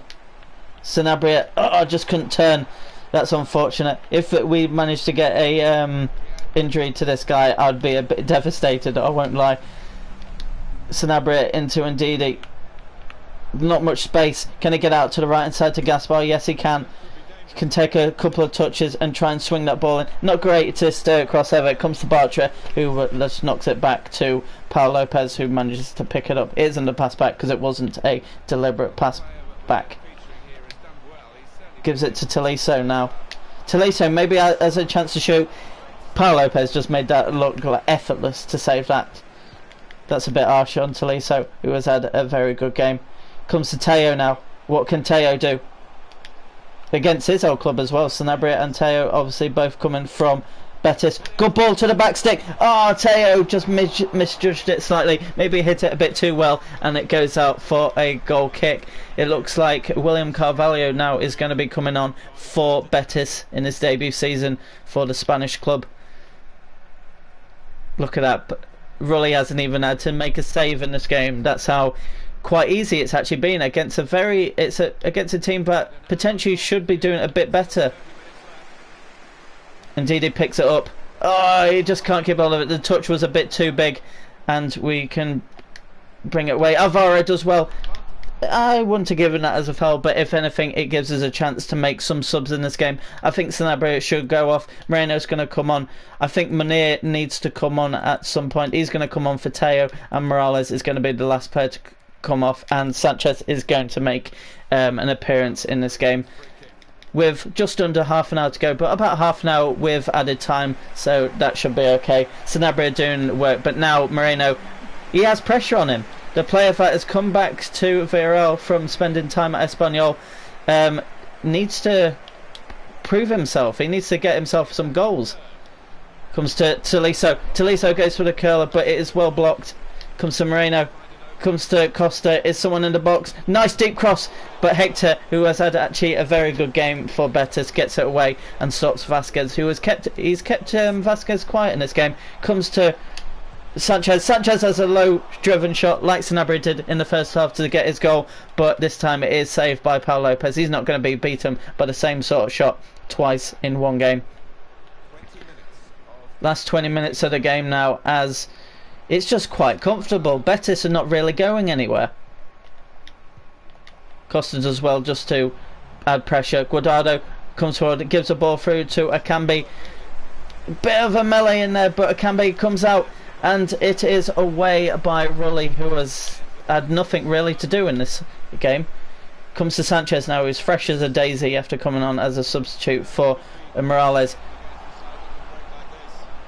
Sanabria, I just couldn't turn. That's unfortunate. If we managed to get a injury to this guy, I'd be a bit devastated, I won't lie. Sanabria into Ndidi. Not much space. Can he get out to the right hand side to Gaspar? Yes, he can. He can take a couple of touches and try and swing that ball in. Not great to steer across ever. It comes to Bartra, who just knocks it back to Paul Lopez, who manages to pick it up. It isn't a pass back because it wasn't a deliberate pass back. Gives it to Tolisso now. Tolisso maybe has a chance to shoot. Paul Lopez just made that look like effortless to save that. That's a bit harsh on Tolisso, who has had a very good game. Comes to Teo now. What can Teo do? Against his old club as well. Sanabria and Teo obviously both coming from Betis. Good ball to the back stick. Oh, Teo just misjudged it slightly. Maybe hit it a bit too well, and it goes out for a goal kick. It looks like William Carvalho now is going to be coming on for Betis in his debut season for the Spanish club. Look at that. Rulli hasn't even had to make a save in this game. That's how quite easy it's actually been against against a team that potentially should be doing a bit better. Indeed, he picks it up. Oh, he just can't keep hold of it. The touch was a bit too big, and we can bring it away. Alvaro does well. I wouldn't have given that as a foul, but if anything, it gives us a chance to make some subs in this game. I think Sanabria should go off. Moreno's going to come on. I think Munir needs to come on at some point. He's going to come on for Teo, and Morales is going to be the last player to come off, and Sanchez is going to make an appearance in this game. With just under half an hour to go, but about half an hour with added time, so that should be okay. Sanabria doing work, but now Moreno, he has pressure on him. The player that has come back to Villarreal from spending time at Espanyol needs to prove himself. He needs to get himself some goals. Comes to Tolisso. Tolisso goes for the curler, but it is well blocked. Comes to Moreno. Comes to Costa. Is someone in the box? Nice deep cross. But Hector, who has had actually a very good game for Betis, gets it away and stops Vasquez, who has kept Vasquez quiet in this game. Comes to Sanchez. Sanchez has a low-driven shot like Sanabria did in the first half to get his goal, but this time it is saved by Paul Lopez. He's not going to be beaten by the same sort of shot twice in one game. Last 20 minutes of the game now, as it's just quite comfortable. Betis are not really going anywhere. Costa does well just to add pressure. Guardado comes forward, gives the ball through to Akambi. Bit of a melee in there, but Akambi comes out. And it is away by Rulli, who has had nothing really to do in this game. Comes to Sanchez now, who's fresh as a daisy after coming on as a substitute for Morales.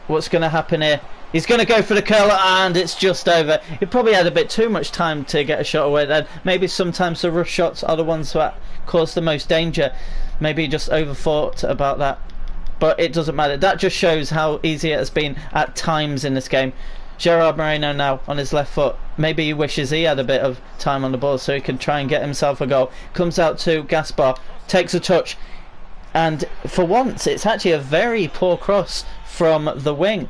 What's going to happen here? He's going to go for the curler, and it's just over. He probably had a bit too much time to get a shot away then. Maybe sometimes the rush shots are the ones that cause the most danger. Maybe he just overthought about that. But it doesn't matter. That just shows how easy it has been at times in this game. Gerard Moreno now on his left foot. Maybe he wishes he had a bit of time on the ball so he could try and get himself a goal. Comes out to Gaspar. Takes a touch. And for once, it's actually a very poor cross from the wing.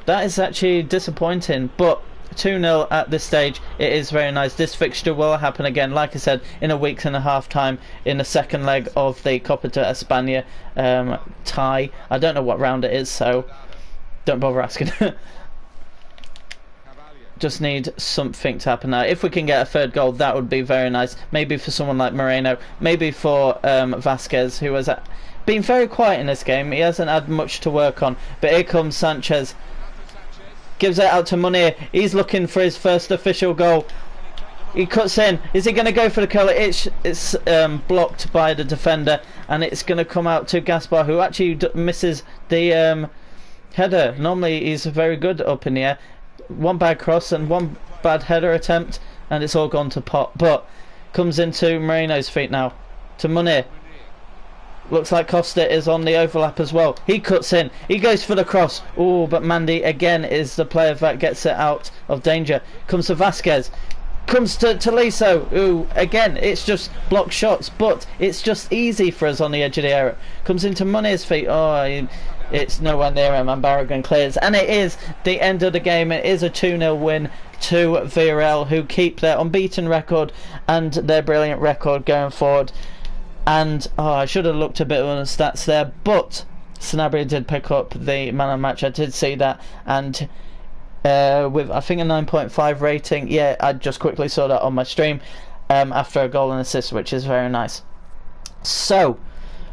That is actually disappointing. But 2-0 at this stage, it is very nice. This fixture will happen again, like I said, in a week and a half time in the second leg of the Copa de España tie. I don't know what round it is, so don't bother asking. Just need something to happen now. If we can get a third goal, that would be very nice. Maybe for someone like Moreno, maybe for Vasquez, who has been very quiet in this game. He hasn't had much to work on, but here comes Sanchez. Gives it out to Munir. He's looking for his first official goal. He cuts in. Is he going to go for the curler? It's blocked by the defender, and it's going to come out to Gaspar, who actually misses the header. Normally he's very good up in the air. One bad cross and one bad header attempt, and it's all gone to pot. But comes into Moreno's feet now. To Munir. Looks like Costa is on the overlap as well. He cuts in. He goes for the cross. Oh, but Mandy again is the player that gets it out of danger. Comes to Vasquez. Comes to Tolisso. Ooh, again, it's just blocked shots, but it's just easy for us on the edge of the area. Comes into Munir's feet. Oh, it's nowhere near him, and Barragan clears. And it is the end of the game. It is a 2-0 win to Villarreal, who keep their unbeaten record and their brilliant record going forward. And I should have looked a bit on the stats there, but Sanabria did pick up the man of the match. I did see that, and with I think a 9.5 rating. Yeah, I just quickly saw that on my stream after a goal and assist, which is very nice. So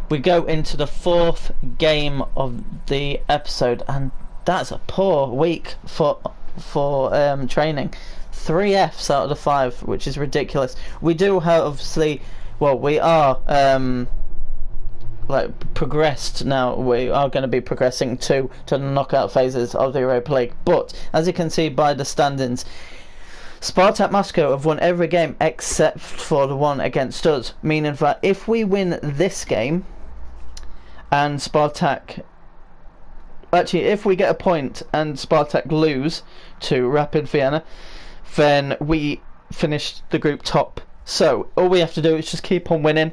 we go into the fourth game of the episode, and that's a poor week for training. 3 Fs out of the 5, which is ridiculous. We do have, obviously, well, we are progressed now. We are going to be progressing to the knockout phases of the Europa League. But as you can see by the standings, Spartak Moscow have won every game except for the one against us, meaning that if we win this game and Spartak, actually if we get a point and Spartak lose to Rapid Vienna, then we finish the group top. So all we have to do is just keep on winning,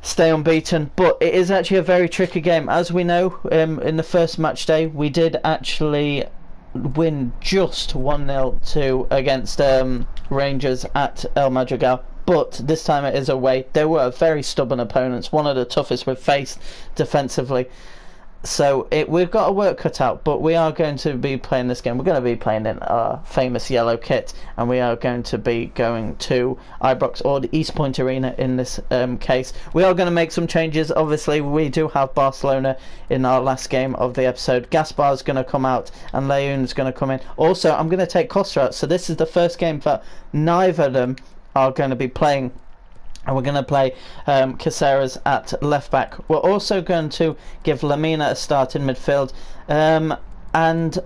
stay unbeaten. But it is actually a very tricky game. As we know, in the first match day we did actually win just 1-0 against Rangers at El Madrigal, but this time it is away. They were very stubborn opponents, one of the toughest we've faced defensively, So we've got a work cut out, but we are going to be playing this game. We're going to be playing in our famous yellow kit, and we are going to be going to Ibrox or the East Point Arena in this case. We are going to make some changes. Obviously, we do have Barcelona in our last game of the episode. Gaspar's going to come out, and Leon's going to come in. Also, I'm going to take Costa out, so this is the first game that neither of them are going to be playing. And we're going to play Caceres at left back. We're also going to give Lamina a start in midfield. And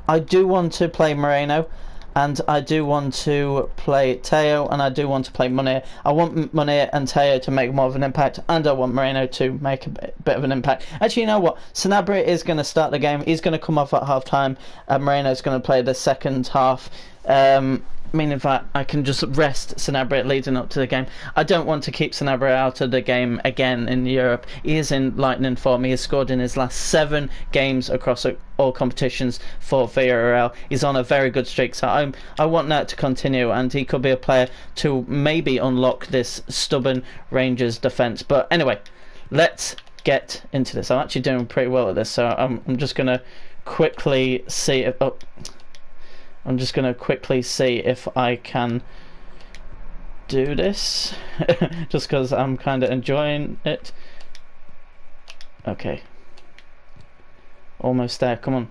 I do want to play Moreno. And I do want to play Teo. And I do want to play Munir. I want Munir and Teo to make more of an impact. And I want Moreno to make a bit of an impact. Actually, you know what? Sanabria is going to start the game. He's going to come off at half time. And Moreno's going to play the second half. Meaning that I can just rest Sanabria leading up to the game. I don't want to keep Sanabria out of the game again in Europe. He is in lightning form. He has scored in his last 7 games across all competitions for Villarreal. He's on a very good streak, so I want that to continue, and he could be a player to maybe unlock this stubborn Rangers defence. But anyway, let's get into this. I'm actually doing pretty well at this, so I'm just going to quickly see if... I'm just going to quickly see if I can do this, just because I'm kind of enjoying it. Okay. Almost there, come on.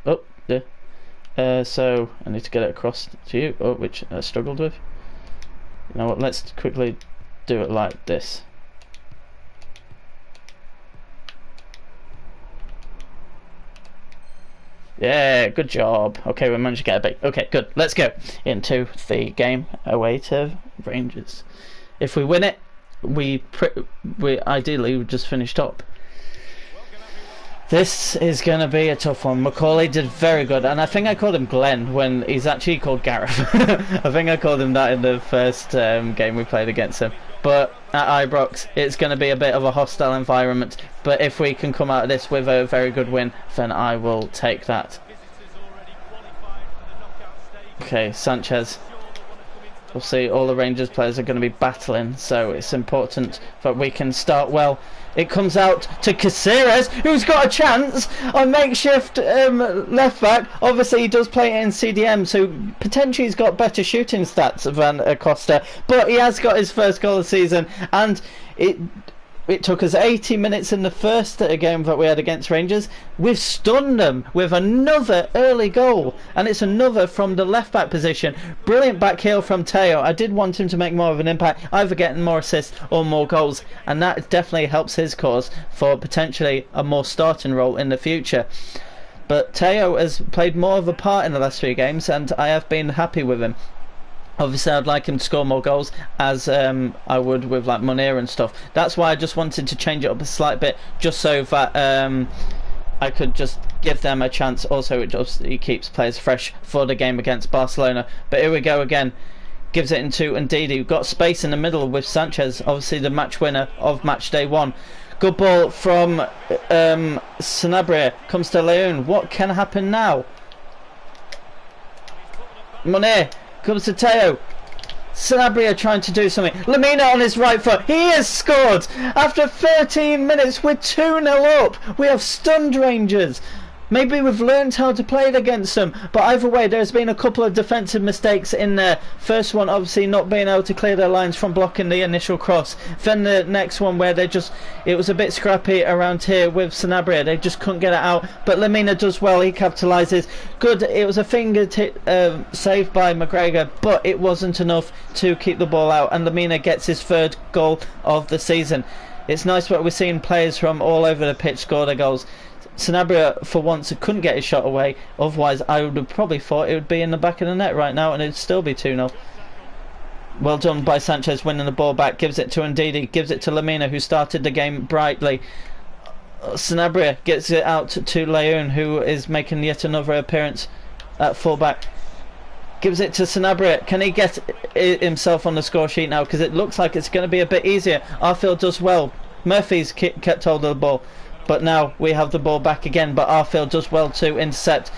Oh, yeah. So, I need to get it across to you, which I struggled with. You know what, let's quickly do it like this. Yeah, good job. Okay, we managed to get a bit. Okay, good. Let's go into the game away to Rangers. If we win it, we ideally would just finish top. This is going to be a tough one. Macaulay did very good, and I think I called him Glenn when he's actually called Gareth. I think I called him that in the first game we played against him. But at Ibrox, it's going to be a bit of a hostile environment. But if we can come out of this with a very good win, then I will take that. Okay, Sanchez. We'll see, all the Rangers players are going to be battling, so it's important that we can start well. It comes out to Caceres, who's got a chance on makeshift left back. Obviously, he does play in CDM, so potentially he's got better shooting stats than Acosta. But he has got his first goal of the season, and it took us 80 minutes in the first game that we had against Rangers. We've stunned them with another early goal, and it's another from the left back position. Brilliant back heel from Teo. I did want him to make more of an impact, either getting more assists or more goals, and that definitely helps his cause for potentially a more starting role in the future. But Teo has played more of a part in the last 3 games, and I have been happy with him. Obviously, I'd like him to score more goals, as I would with like Munir and stuff. That's why I just wanted to change it up a slight bit, just so that I could just give them a chance. Also, it keeps players fresh for the game against Barcelona. But here we go again. Gives it into Ndidi. We've got space in the middle with Sanchez, obviously the match winner of match day 1. Good ball from Sanabria. Comes to Leon. What can happen now? Munir. Comes to Teo. Sanabria trying to do something. Lamina on his right foot. He has scored! After 13 minutes, we're 2-0 up. We have stunned Rangers. Maybe we've learned how to play it against them, but either way, there's been a couple of defensive mistakes in there. First one, obviously, not being able to clear their lines from blocking the initial cross. Then the next one where it was a bit scrappy around here with Sanabria. They just couldn't get it out, but Lamina does well. He capitalises. Good. It was a finger saved by McGregor, but it wasn't enough to keep the ball out, and Lamina gets his 3rd goal of the season. It's nice that we're seeing players from all over the pitch score their goals. Sanabria, for once, couldn't get his shot away. Otherwise, I would have probably thought it would be in the back of the net right now, and it'd still be 2-0. Well done by Sanchez, winning the ball back. Gives it to Ndidi. Gives it to Lamina, who started the game brightly. Sanabria gets it out to Leon, who is making yet another appearance at fullback. Gives it to Sanabria. Can he get himself on the score sheet now? Because it looks like it's going to be a bit easier. Arfield does well. Murphy's kept hold of the ball. But now we have the ball back again, but Arfield does well to intercept.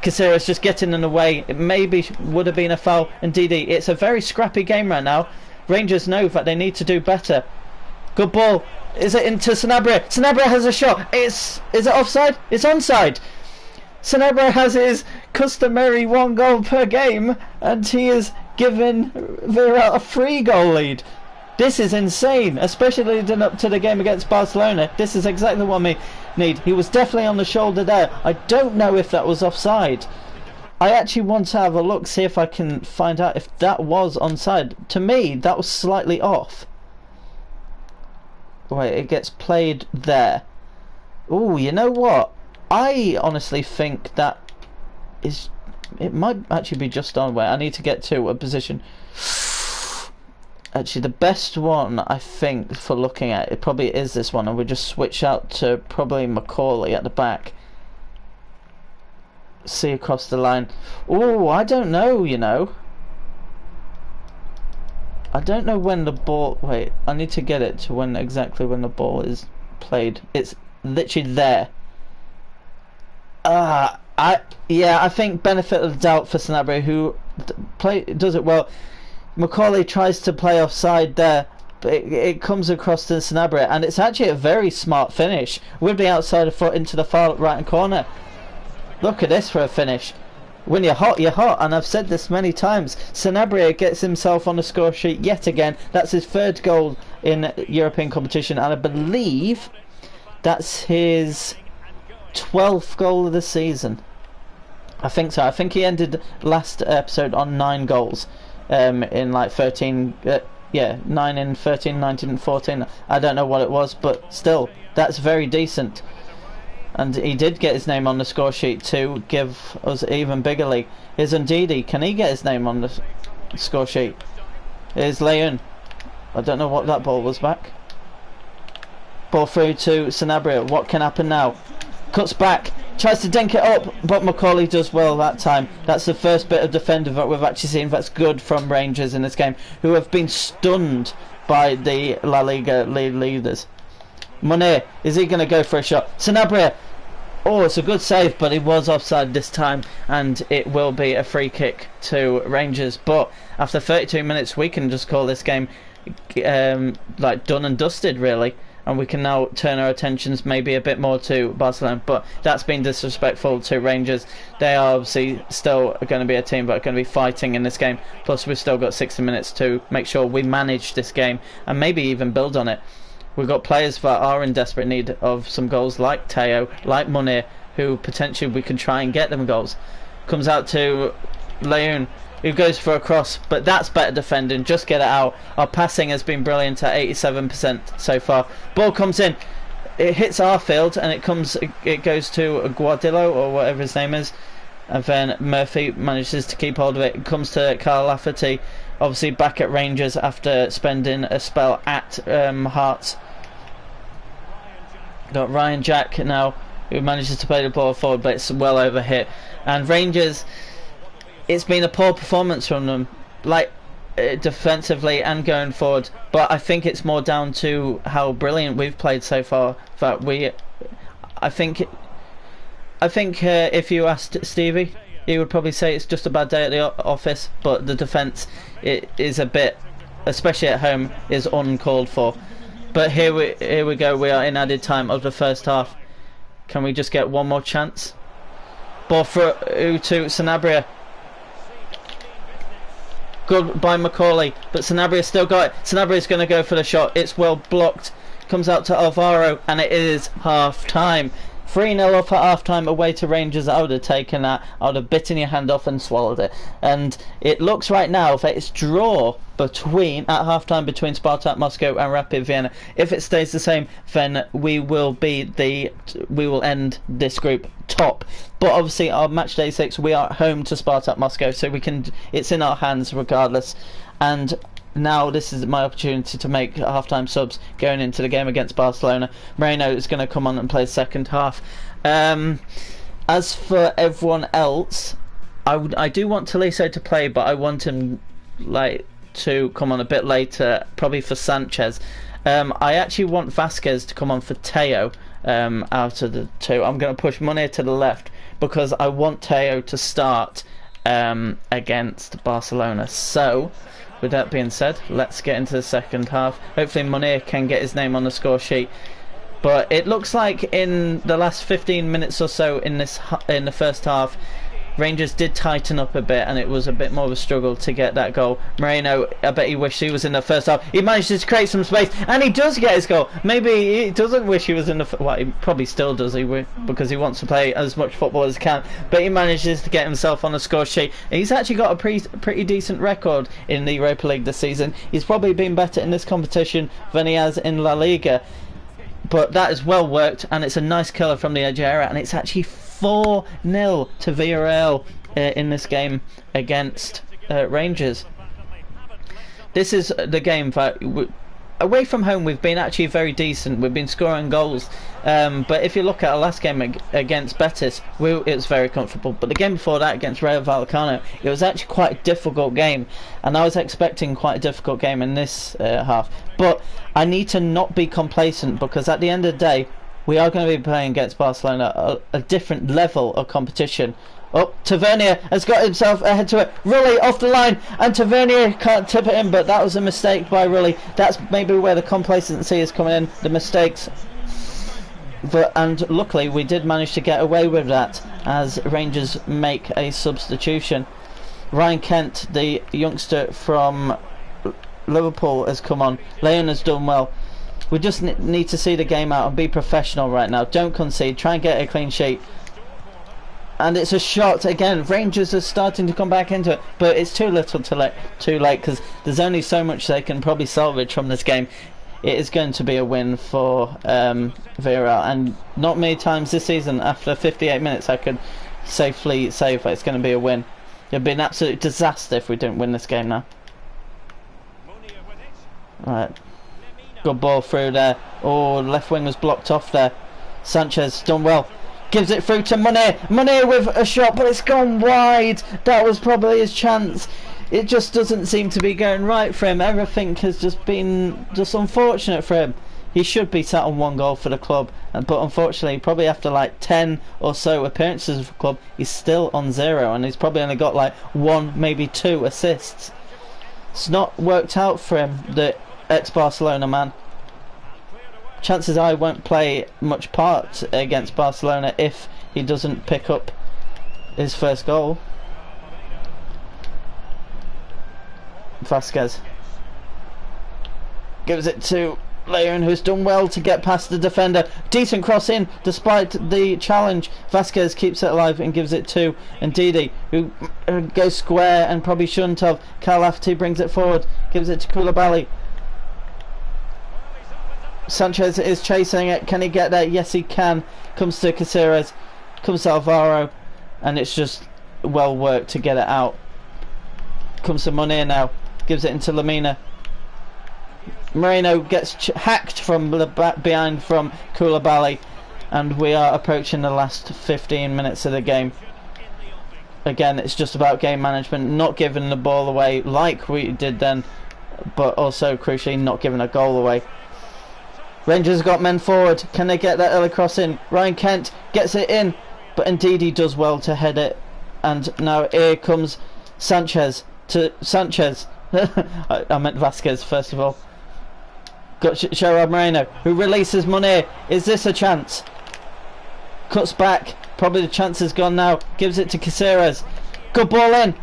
Caceres just getting in the way. It maybe would have been a foul. Indeed, it's a very scrappy game right now. Rangers know that they need to do better. Good ball. Is it into Sanabria? Sanabria has a shot. Is it offside? It's onside. Sanabria has his customary 1 goal per game, and he is given Villarreal a 3-goal lead. This is insane, especially leading up to the game against Barcelona. This is exactly what we need. He was definitely on the shoulder there. I don't know if that was offside. I actually want to have a look, see if I can find out if that was onside. To me, that was slightly off. Wait, it gets played there. Ooh, you know what? I honestly think that is... It might actually be just on where I need to get to a position. Actually, the best one, I think, for looking at it probably is this one, and we just switch out to probably Macaulay at the back. See across the line. Oh, I don't know, you know. I don't know when the ball... Wait, I need to get it to when exactly when the ball is played. It's literally there. I think benefit of the doubt for Sanabria, who does it well. Macaulay tries to play offside there, but it comes across to Sanabria, and it's actually a very smart finish with the outside foot into the far right hand corner. Look at this for a finish. When you're hot, and I've said this many times. Sanabria gets himself on the score sheet yet again. That's his 3rd goal in European competition, and I believe that's his 12th goal of the season. I think so. I think he ended last episode on 9 goals in like 13 9 in 13, 19 and 14. I don't know what it was, but still, that's very decent. And he did get his name on the score sheet to give us even bigger league. Here's Ndidi. Can he get his name on the score sheet? Here's Leon. I don't know what that ball was back. Ball through to Sanabria. What can happen now? Cuts back. Tries to dink it up, but Macaulay does well that time. That's the first bit of defender that we've actually seen that's good from Rangers in this game, who have been stunned by the La Liga league leaders. Munir, is he going to go for a shot? Sanabria. Oh, it's a good save, but he was offside this time, and it will be a free kick to Rangers. But after 32 minutes, we can just call this game like done and dusted, really. And we can now turn our attentions maybe a bit more to Barcelona, but that's been disrespectful to Rangers. They are obviously still going to be a team that are going to be fighting in this game. Plus, we've still got 60 minutes to make sure we manage this game and maybe even build on it. We've got players that are in desperate need of some goals, like Teo, like Munir, who potentially we can try and get them goals. Comes out to Leon, who goes for a cross, but that's better defending. Just get it out. Our passing has been brilliant at 87% so far. Ball comes in, it hits our field, and it goes to Guardillo or whatever his name is, and then Murphy manages to keep hold of it. It comes to Carl Lafferty, obviously back at Rangers after spending a spell at Hearts. Got Ryan Jack now, who manages to play the ball forward, but it's well over hit. And Rangers, it's been a poor performance from them, like defensively and going forward. But I think it's more down to how brilliant we've played so far. That I think if you asked Stevie, he would probably say it's just a bad day at the office. But the defence, it is a bit, especially at home, is uncalled for. But here we go. We are in added time of the first half. Can we just get one more chance? Ball through to Sanabria. Good by Macaulay, but Sanabria still got it. Sanabria's going to go for the shot. It's well blocked. Comes out to Alvaro, and it is half time. 3-0 up at half time away to Rangers. I would have taken that. I would have bitten your hand off and swallowed it. And it looks right now that it's draw at half time between Spartak Moscow and Rapid Vienna. If it stays the same, then we will end this group top. But obviously our match day 6, we are at home to Spartak Moscow, so it's in our hands regardless. And now this is my opportunity to make half-time subs going into the game against Barcelona. Moreno is going to come on and play second half. As for everyone else, I do want Tolisso to play, but I want him to come on a bit later, probably for Sanchez. I actually want Vasquez to come on for Teo out of the two. I'm going to push Munir to the left because I want Teo to start against Barcelona. So with that being said, let's get into the second half. Hopefully Munir can get his name on the score sheet. But it looks like in the last 15 minutes or so in the first half, Rangers did tighten up a bit, and it was a bit more of a struggle to get that goal. Moreno, I bet he wished he was in the first half. He manages to create some space, and he does get his goal. Maybe he doesn't wish he was in the... Well, he probably still does, because he wants to play as much football as he can. But he manages to get himself on the score sheet. He's actually got a pretty decent record in the Europa League this season. He's probably been better in this competition than he has in La Liga. But that is well worked, and it's a nice killer from the edge area, and it's actually 4-0 to Villarreal in this game against Rangers. This is the game that away from home we've been actually very decent. We've been scoring goals, but if you look at our last game against Betis, it was very comfortable. But the game before that against Rayo Vallecano, it was actually quite a difficult game, and I was expecting quite a difficult game in this half. But I need to not be complacent, because at the end of the day, we are going to be playing against Barcelona, a different level of competition. Oh, Tavernier has got himself ahead to it. Rulli off the line, and Tavernier can't tip it in, but that was a mistake by Rulli. That's maybe where the complacency is coming in, the mistakes. And luckily we did manage to get away with that as Rangers make a substitution. Ryan Kent, the youngster from Liverpool, has come on. Leon has done well. We just need to see the game out and be professional right now. Don't concede. Try and get a clean sheet. And it's a shot again. Rangers are starting to come back into it, but it's too little, too late, because there's only so much they can probably salvage from this game. It is going to be a win for Villarreal, and not many times this season after 58 minutes I could safely say that it's going to be a win. It would be an absolute disaster if we didn't win this game now. Right. Good ball through there. Oh, left wing was blocked off there. Sanchez done well. Gives it through to Munir. Munir with a shot, but it's gone wide. That was probably his chance. It just doesn't seem to be going right for him. Everything has just been unfortunate for him. He should be sat on 1 goal for the club, but unfortunately, probably after like 10 or so appearances for the club, he's still on 0, and he's probably only got like 1, maybe 2 assists. It's not worked out for him, the ex-Barcelona man. Chances are he won't play much part against Barcelona if he doesn't pick up his first goal. Vasquez gives it to Leon, who's done well to get past the defender. Decent cross in despite the challenge. Vasquez keeps it alive and gives it to Ndidi, who goes square and probably shouldn't have. Kalafti brings it forward, gives it to Koulibaly. Sanchez is chasing it. Can he get there? Yes, he can. Comes to Caceres, comes to Alvaro, and it's just well worked to get it out. Comes to Munir now, gives it into Lamina. Moreno gets hacked from the back behind from Koulibaly, and we are approaching the last 15 minutes of the game. Again, it's just about game management, not giving the ball away like we did then, but also crucially not giving a goal away. Rangers have got men forward. Can they get that early cross in? Ryan Kent gets it in, but indeed he does well to head it. And now here comes Sanchez to Sanchez. I meant Vasquez first of all. Got Gerard Moreno, who releases Munir. Is this a chance? Cuts back. Probably the chance is gone now. Gives it to Caceres. Good ball in.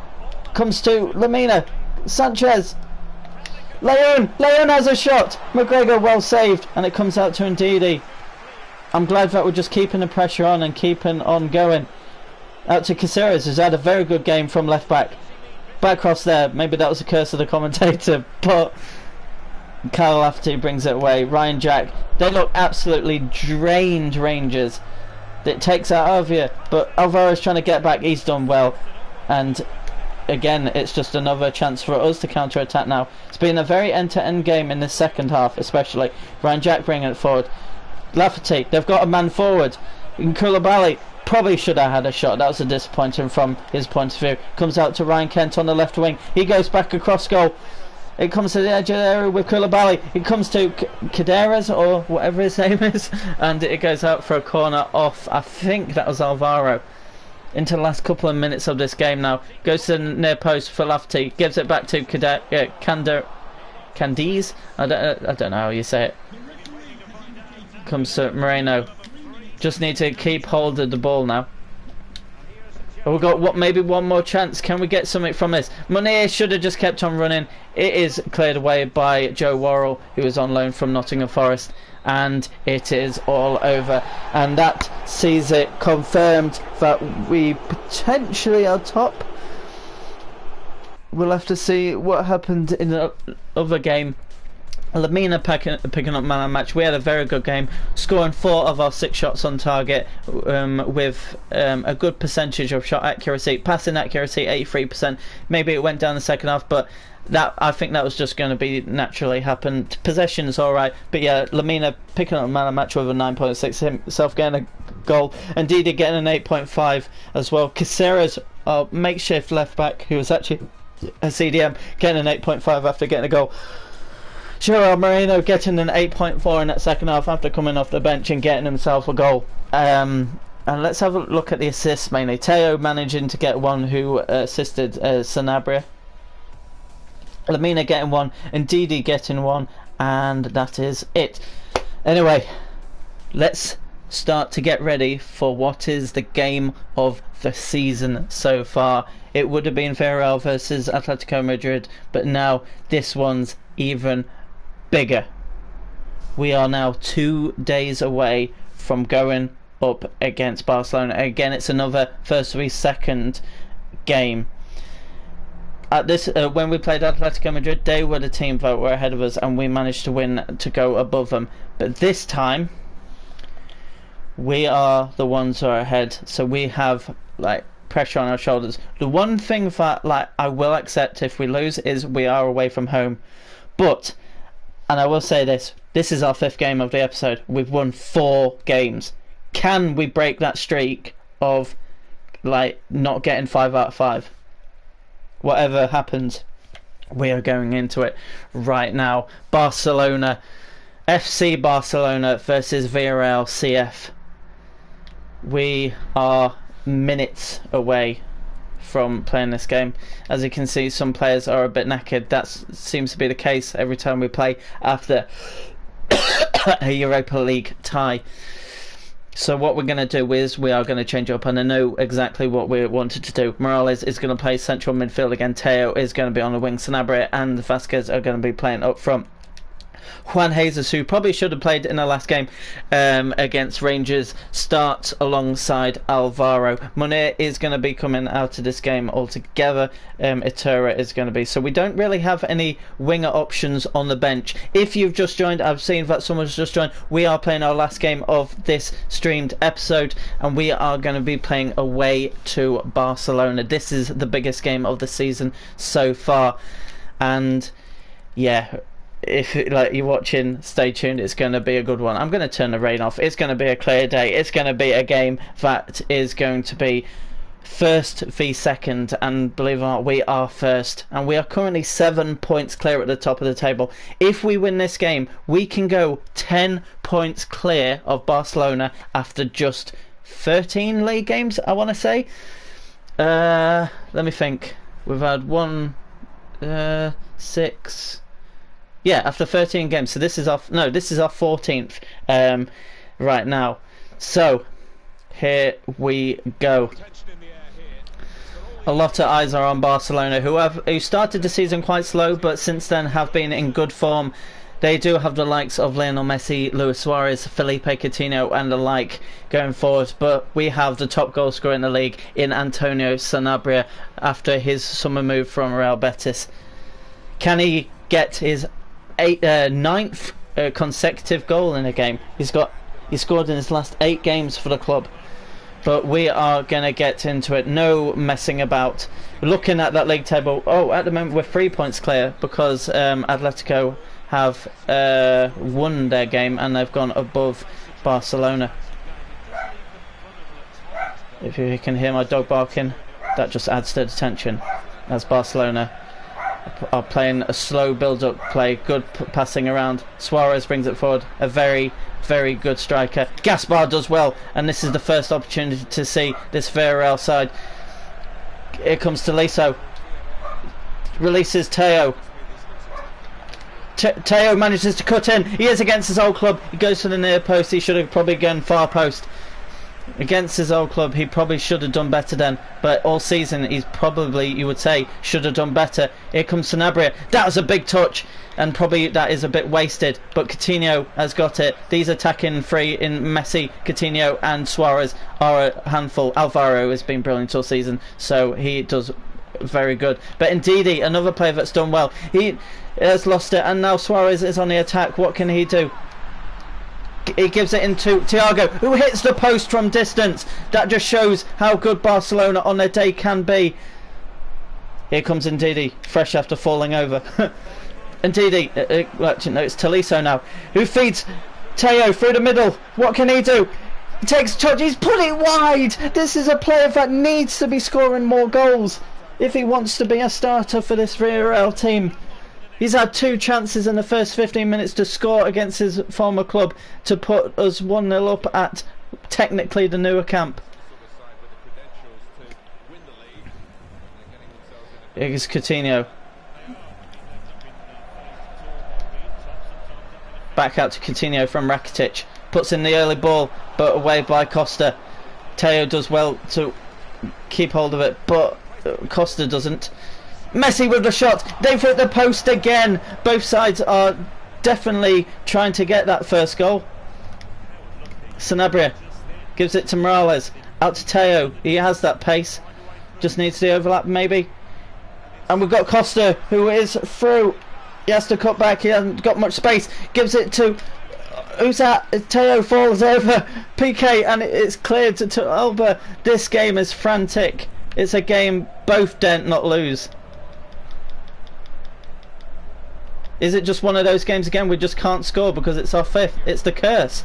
Comes to Lamina. Sanchez. Leon has a shot. McGregor well saved, and it comes out to Ndidi. I'm glad that we're just keeping the pressure on and keeping on going. Out to Caceres, who's had a very good game from left back. Back cross there. Maybe that was a curse of the commentator, but Kyle Lafferty brings it away. Ryan Jack. They look absolutely drained, Rangers. It takes out Alvia, but Alvaro's trying to get back. He's done well, and again, it's just another chance for us to counter-attack now. It's been a very end-to-end game in this second half, especially. Ryan Jack bringing it forward. Lafferty, they've got a man forward. Koulibaly probably should have had a shot. That was a disappointing from his point of view. Comes out to Ryan Kent on the left wing. He goes back across goal. It comes to the edge of the area with Koulibaly. It comes to Caderas, or whatever his name is, and it goes out for a corner off. I think that was Alvaro. into the last couple of minutes of this game now. Goes to the near post for Lafferty, gives it back to Candiz. I don't know how you say it. Comes to Moreno. Just need to keep hold of the ball now. Oh, we've got maybe one more chance. Can we get something from this? Munir should have just kept on running. It is cleared away by Joe Worrell, who is on loan from Nottingham Forest, and it is all over. And that sees it confirmed that we potentially are top. We'll have to see what happened in the other game. Lamina picking up man of the match. We had a very good game, scoring 4 of our 6 shots on target, with a good percentage of shot accuracy, passing accuracy 83%. Maybe it went down the second half, but I think that was just going to be naturally happen. Possession is all right, but yeah, Lamina picking up man of the match with a 9.6, himself getting a goal, and Didi getting an 8.5 as well. Caceres, our makeshift left back, who was actually a CDM, getting an 8.5 after getting a goal. Gerard Moreno getting an 8.4 in that second half after coming off the bench and getting himself a goal. And let's have a look at the assists mainly. Teo managing to get one, who assisted Sanabria. Lamina getting one, and Didi getting one, and that is it. Anyway, let's start to get ready for what is the game of the season so far. It would have been Villarreal versus Atletico Madrid, but now this one's even bigger. We are now 2 days away from going up against Barcelona. Again, it's another first v second game. At this, when we played Atletico Madrid, they were the team that were ahead of us, and we managed to win to go above them. But this time, we are the ones who are ahead, so we have like pressure on our shoulders. The one thing that I will accept if we lose is we are away from home, but. And I will say this is our 5th game of the episode. We've won 4 games. Can we break that streak of not getting 5 out of 5? Whatever happens, we are going into it right now. Barcelona, FC Barcelona versus Villarreal CF. We are minutes away from playing this game. As you can see, some players are a bit knackered. That seems to be the case every time we play after a Europa League tie. So what we're going to do is we are going to change up, and I know exactly what we wanted to do. Morales is going to play central midfield again. Teo is going to be on the wing. Sanabria and Vasquez are going to be playing up front. Juan Jesus, who probably should have played in the last game against Rangers, starts alongside Alvaro. Munir is going to be coming out of this game altogether. Iturra is going to be. So we don't really have any winger options on the bench. If you've just joined, I've seen that someone's just joined. We are playing our last game of this streamed episode, and we are going to be playing away to Barcelona. This is the biggest game of the season so far, and yeah. If you're watching, stay tuned. It's going to be a good one. I'm going to turn the rain off. It's going to be a clear day. It's going to be a game that is going to be first v second, and believe it or not, we are first, and we are currently 7 points clear at the top of the table. If we win this game, we can go 10 points clear of Barcelona after just 13 league games, I want to say. Let me think. We've had 6. Yeah, after 13 games. So this is our 14th right now. So here we go. A lot of eyes are on Barcelona, who started the season quite slow, but since then have been in good form. They do have the likes of Lionel Messi, Luis Suarez, Felipe Coutinho and the like going forward, but we have the top goal scorer in the league in Antonio Sanabria after his summer move from Real Betis. Can he get his 9th consecutive goal in a game? He scored in his last 8 games for the club. But we are going to get into it. No messing about. Looking at that league table, at the moment we're 3 points clear because Atletico have won their game and they've gone above Barcelona. If you can hear my dog barking, that just adds to the tension as Barcelona are playing a slow build-up play, good passing around. Suarez brings it forward, a very very good striker. Gaspar does well, and this is the first opportunity to see this Villarreal side. Here comes Tolisso. Releases Teo. Teo manages to cut in. He is against his old club. He goes to the near post. He should have probably gone far post. Against his old club, he probably should have done better then. But all season, he's probably, you would say, should have done better. Here comes Sanabria. That was a big touch, and probably that is a bit wasted. But Coutinho has got it. These attacking three in Messi, Coutinho, and Suarez are a handful. Alvaro has been brilliant all season, so he does very good. But Ndidi, another player that's done well. He has lost it, and now Suarez is on the attack. What can he do? He gives it into Thiago, who hits the post from distance. That just shows how good Barcelona on their day can be. Here comes Ndidi, fresh after falling over. Ndidi, no, it's Tolisso now, who feeds Teo through the middle. What can he do? He takes touch, he's put it wide. This is a player that needs to be scoring more goals if he wants to be a starter for this Villarreal team. He's had 2 chances in the first 15 minutes to score against his former club to put us 1-0 up at technically the newer camp. Here's Coutinho. Back out to Coutinho from Rakitic. Puts in the early ball, but away by Costa. Teo does well to keep hold of it, but Costa doesn't. Messi with the shot. They've hit the post again. Both sides are definitely trying to get that first goal. Sanabria gives it to Morales. Out to Teo. He has that pace. Just needs the overlap maybe. And we've got Costa, who is through. He has to cut back. He hasn't got much space. Gives it to... who's that? Teo falls over PK, and it's cleared to Alba. This game is frantic. It's a game both dare not lose. Is it just one of those games again we just can't score because it's our 5th? It's the curse.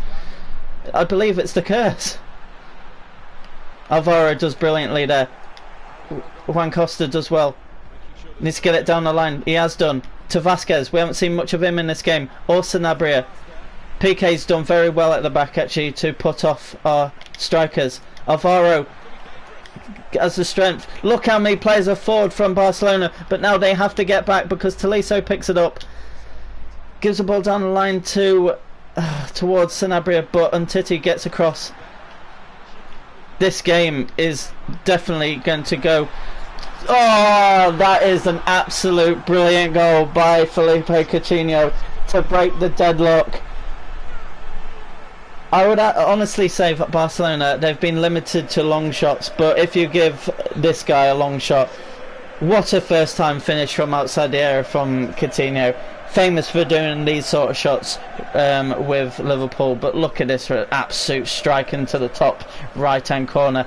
I believe it's the curse. Alvaro does brilliantly there. Juan Costa does well. Needs to get it down the line. He has done. To Vasquez. We haven't seen much of him in this game. Or Sanabria. PK's done very well at the back actually to put off our strikers. Alvaro has the strength. Look how many players are forward from Barcelona, but now they have to get back because Tolisso picks it up. Gives the ball down the line to towards Sanabria, but Umtiti gets across. This game is definitely going to go. Oh, that is an absolute brilliant goal by Felipe Coutinho to break the deadlock. I would honestly say that Barcelona, they've been limited to long shots, but if you give this guy a long shot, what a first time finish from outside the area from Coutinho. Famous for doing these sort of shots with Liverpool, but look at this, absolute strike into the top right hand corner.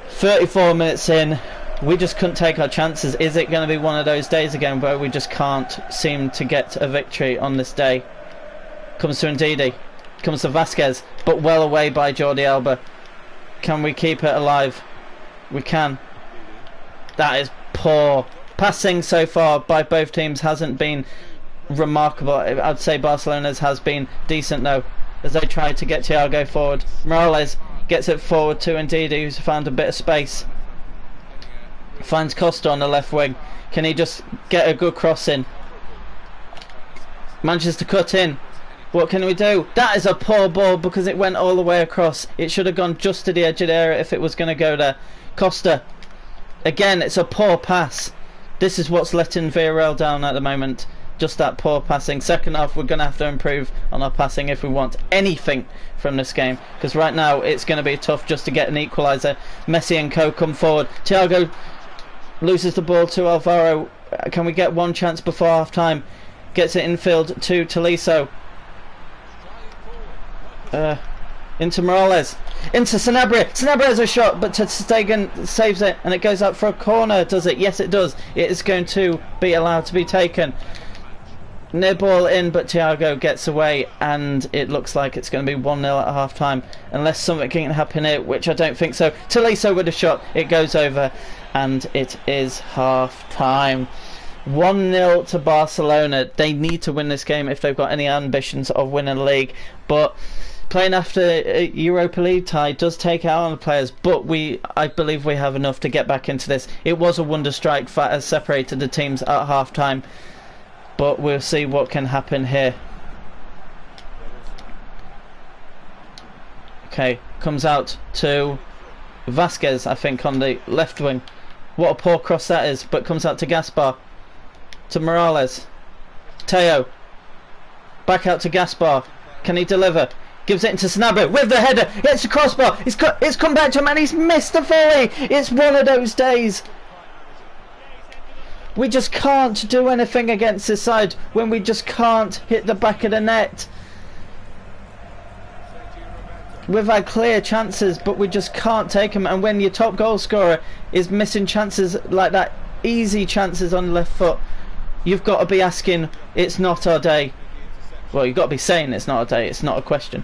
34 minutes in, we just couldn't take our chances. Is it going to be one of those days again where we just can't seem to get a victory on this day? Comes to Ndidi. Comes to Vasquez, but well away by Jordi Alba. Can we keep it alive? We can. That is poor. Passing so far by both teams hasn't been remarkable. I'd say Barcelona's has been decent though, as they try to get Thiago forward. Morales gets it forward to Ndidi, who's found a bit of space. Finds Costa on the left wing. Can he just get a good cross in? Manages to cut in. What can we do? That is a poor ball because it went all the way across. It should have gone just to the edge of the area if it was going to go there. Costa. Again, it's a poor pass. This is what's letting Villarreal down at the moment. Just that poor passing. Second half, we're going to have to improve on our passing if we want anything from this game. Because right now, it's going to be tough just to get an equaliser. Messi and co come forward. Thiago loses the ball to Alvaro. Can we get one chance before half time? Gets it infield to Tolisso. Into Morales, into Sanabria. Sanabria has a shot, but Ter Stegen saves it, and it goes out for a corner. Does it? Yes, it does. It is going to be allowed to be taken. Near ball in, but Thiago gets away, and it looks like it's going to be 1-0 at half time, unless something can happen here, which I don't think so. Tolisso with a shot, it goes over, and it is half time. 1-0 to Barcelona. They need to win this game if they've got any ambitions of winning the league. But playing after a Europa League tie does take out on the players, but I believe we have enough to get back into this. It was a wonder strike that has separated the teams at half time, but we'll see what can happen here. Okay, comes out to Vasquez, I think, on the left wing. What a poor cross that is, but comes out to Gaspar, to Morales, Teo, back out to Gaspar. Can he deliver? Gives it into Sanabria with the header. It's a crossbar. It's come back to him and he's missed the volley. It's one of those days. We just can't do anything against this side when we just can't hit the back of the net. We've had clear chances, but we just can't take them. And when your top goal scorer is missing chances like that, easy chances on the left foot, you've got to be asking, it's not our day. Well, you've got to be saying it's not our day. It's not a question.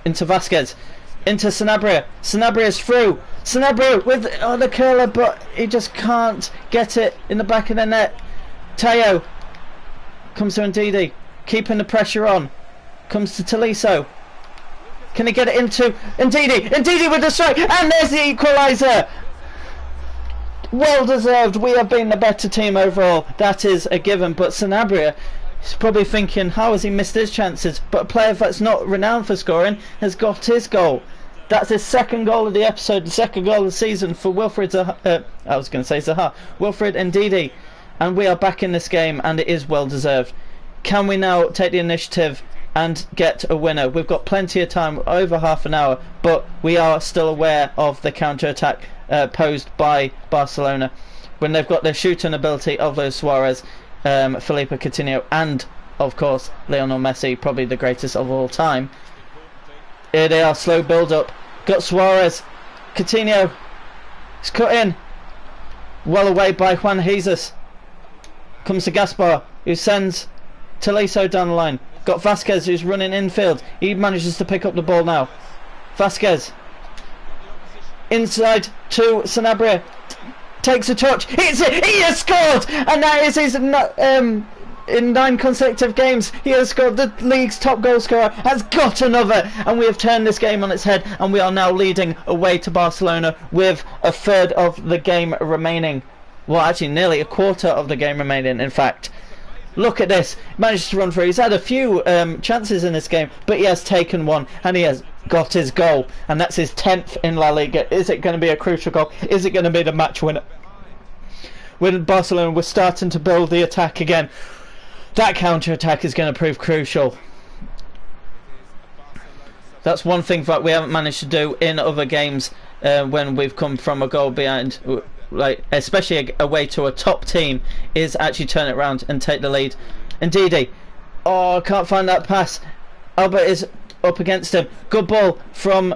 Into Vasquez. Into Sanabria. Sanabria's through. Sanabria with the curler, but he just can't get it in the back of the net. Teo comes to Ndidi, keeping the pressure on. Comes to Tolisso. Can he get it into Ndidi? Ndidi with the strike, and there's the equaliser. Well deserved. We have been the better team overall. That is a given. But Sanabria is probably thinking, how has he missed his chances? But a player that's not renowned for scoring has got his goal. That's his second goal of the episode, the second goal of the season for Wilfried Zaha. I was going to say Zaha. Wilfried Ndidi. And we are back in this game, and it is well deserved. Can we now take the initiative and get a winner? We've got plenty of time, over half an hour, but we are still aware of the counter-attack posed by Barcelona when they've got their shooting ability of Luis Suarez, Felipe Coutinho, and of course Lionel Messi, probably the greatest of all time. Here they are, slow build-up. Got Suarez, Coutinho, he's cut in, well away by Juan Jesus. Comes to Gaspar, who sends Tolisso down the line. Got Vasquez, who's running infield. He manages to pick up the ball now. Vasquez inside to Sanabria, takes a touch, hits it, he has scored, and that is his in 9 consecutive games he has scored. The league's top goal scorer has got another, and we have turned this game on its head, and we are now leading away to Barcelona with a third of the game remaining. Well, actually nearly a quarter of the game remaining, in fact. Look at this, managed to run through. He's had a few chances in this game, but he has taken one and he has got his goal, and that's his 10th in La Liga. Is it going to be a crucial goal? Is it going to be the match winner? When Barcelona was starting to build the attack again, that counter-attack is going to prove crucial. That's one thing that we haven't managed to do in other games when we've come from a goal behind, like especially away to a top team, is actually turn it around and take the lead. Ndidi, oh, can't find that pass. Albert is up against him. Good ball from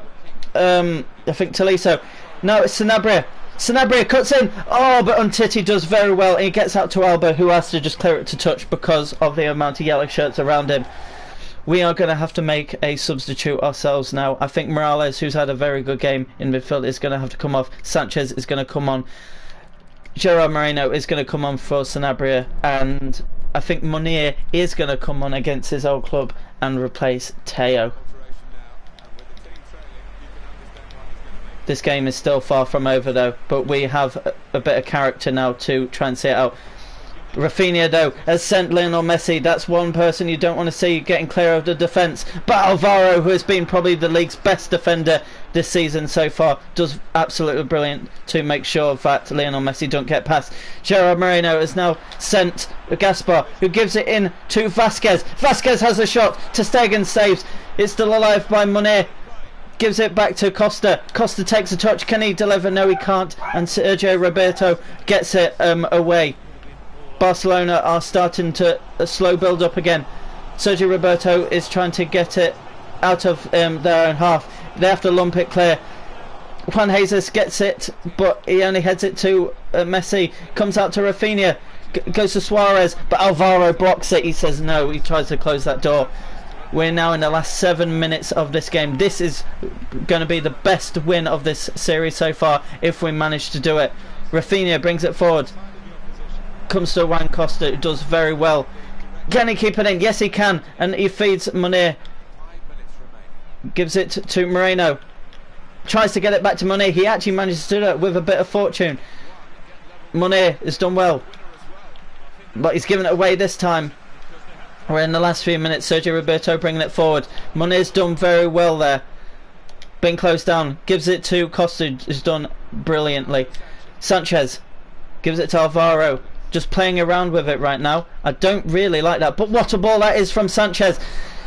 I think Tolisso. No, it's Sanabria. Sanabria cuts in. Oh, but Umtiti does very well, and he gets out to Alba, who has to just clear it to touch because of the amount of yellow shirts around him. We are going to have to make a substitute ourselves now. I think Morales, who's had a very good game in midfield, is going to have to come off. Sanchez is going to come on. Gerard Moreno is going to come on for Sanabria. And I think Munir is going to come on against his old club and replace Teo. This game is still far from over though, but we have a bit of character now to try and see it out. Rafinha though has sent Lionel Messi. That's one person you don't want to see getting clear of the defence. But Alvaro, who has been probably the league's best defender this season so far, does absolutely brilliant to make sure that Lionel Messi don't get past. Gerard Moreno has now sent Gaspar, who gives it in to Vasquez. Vasquez has a shot. Ter Stegen saves. It's still alive by Munir. Gives it back to Costa. Costa takes a touch. Can he deliver? No, he can't. And Sergio Roberto gets it away. Barcelona are starting to slow build up again. Sergio Roberto is trying to get it out of their own half. They have to lump it clear. Juan Jesus gets it, but he only heads it to Messi. Comes out to Rafinha. Goes to Suarez, but Alvaro blocks it. He says no. He tries to close that door. We're now in the last 7 minutes of this game. This is going to be the best win of this series so far if we manage to do it. Rafinha brings it forward. comes to Juan Costa, who does very well. Can he keep it in? Yes, he can. And he feeds Munir. Gives it to Moreno. Tries to get it back to Munir. He actually manages to do that with a bit of fortune. Munir has done well, but he's given it away this time. We're in the last few minutes. Sergio Roberto bringing it forward. Munir's done very well there. Been closed down. Gives it to Costa, who's done brilliantly. Sanchez gives it to Alvaro. Just playing around with it right now. I don't really like that, but what a ball that is from Sanchez.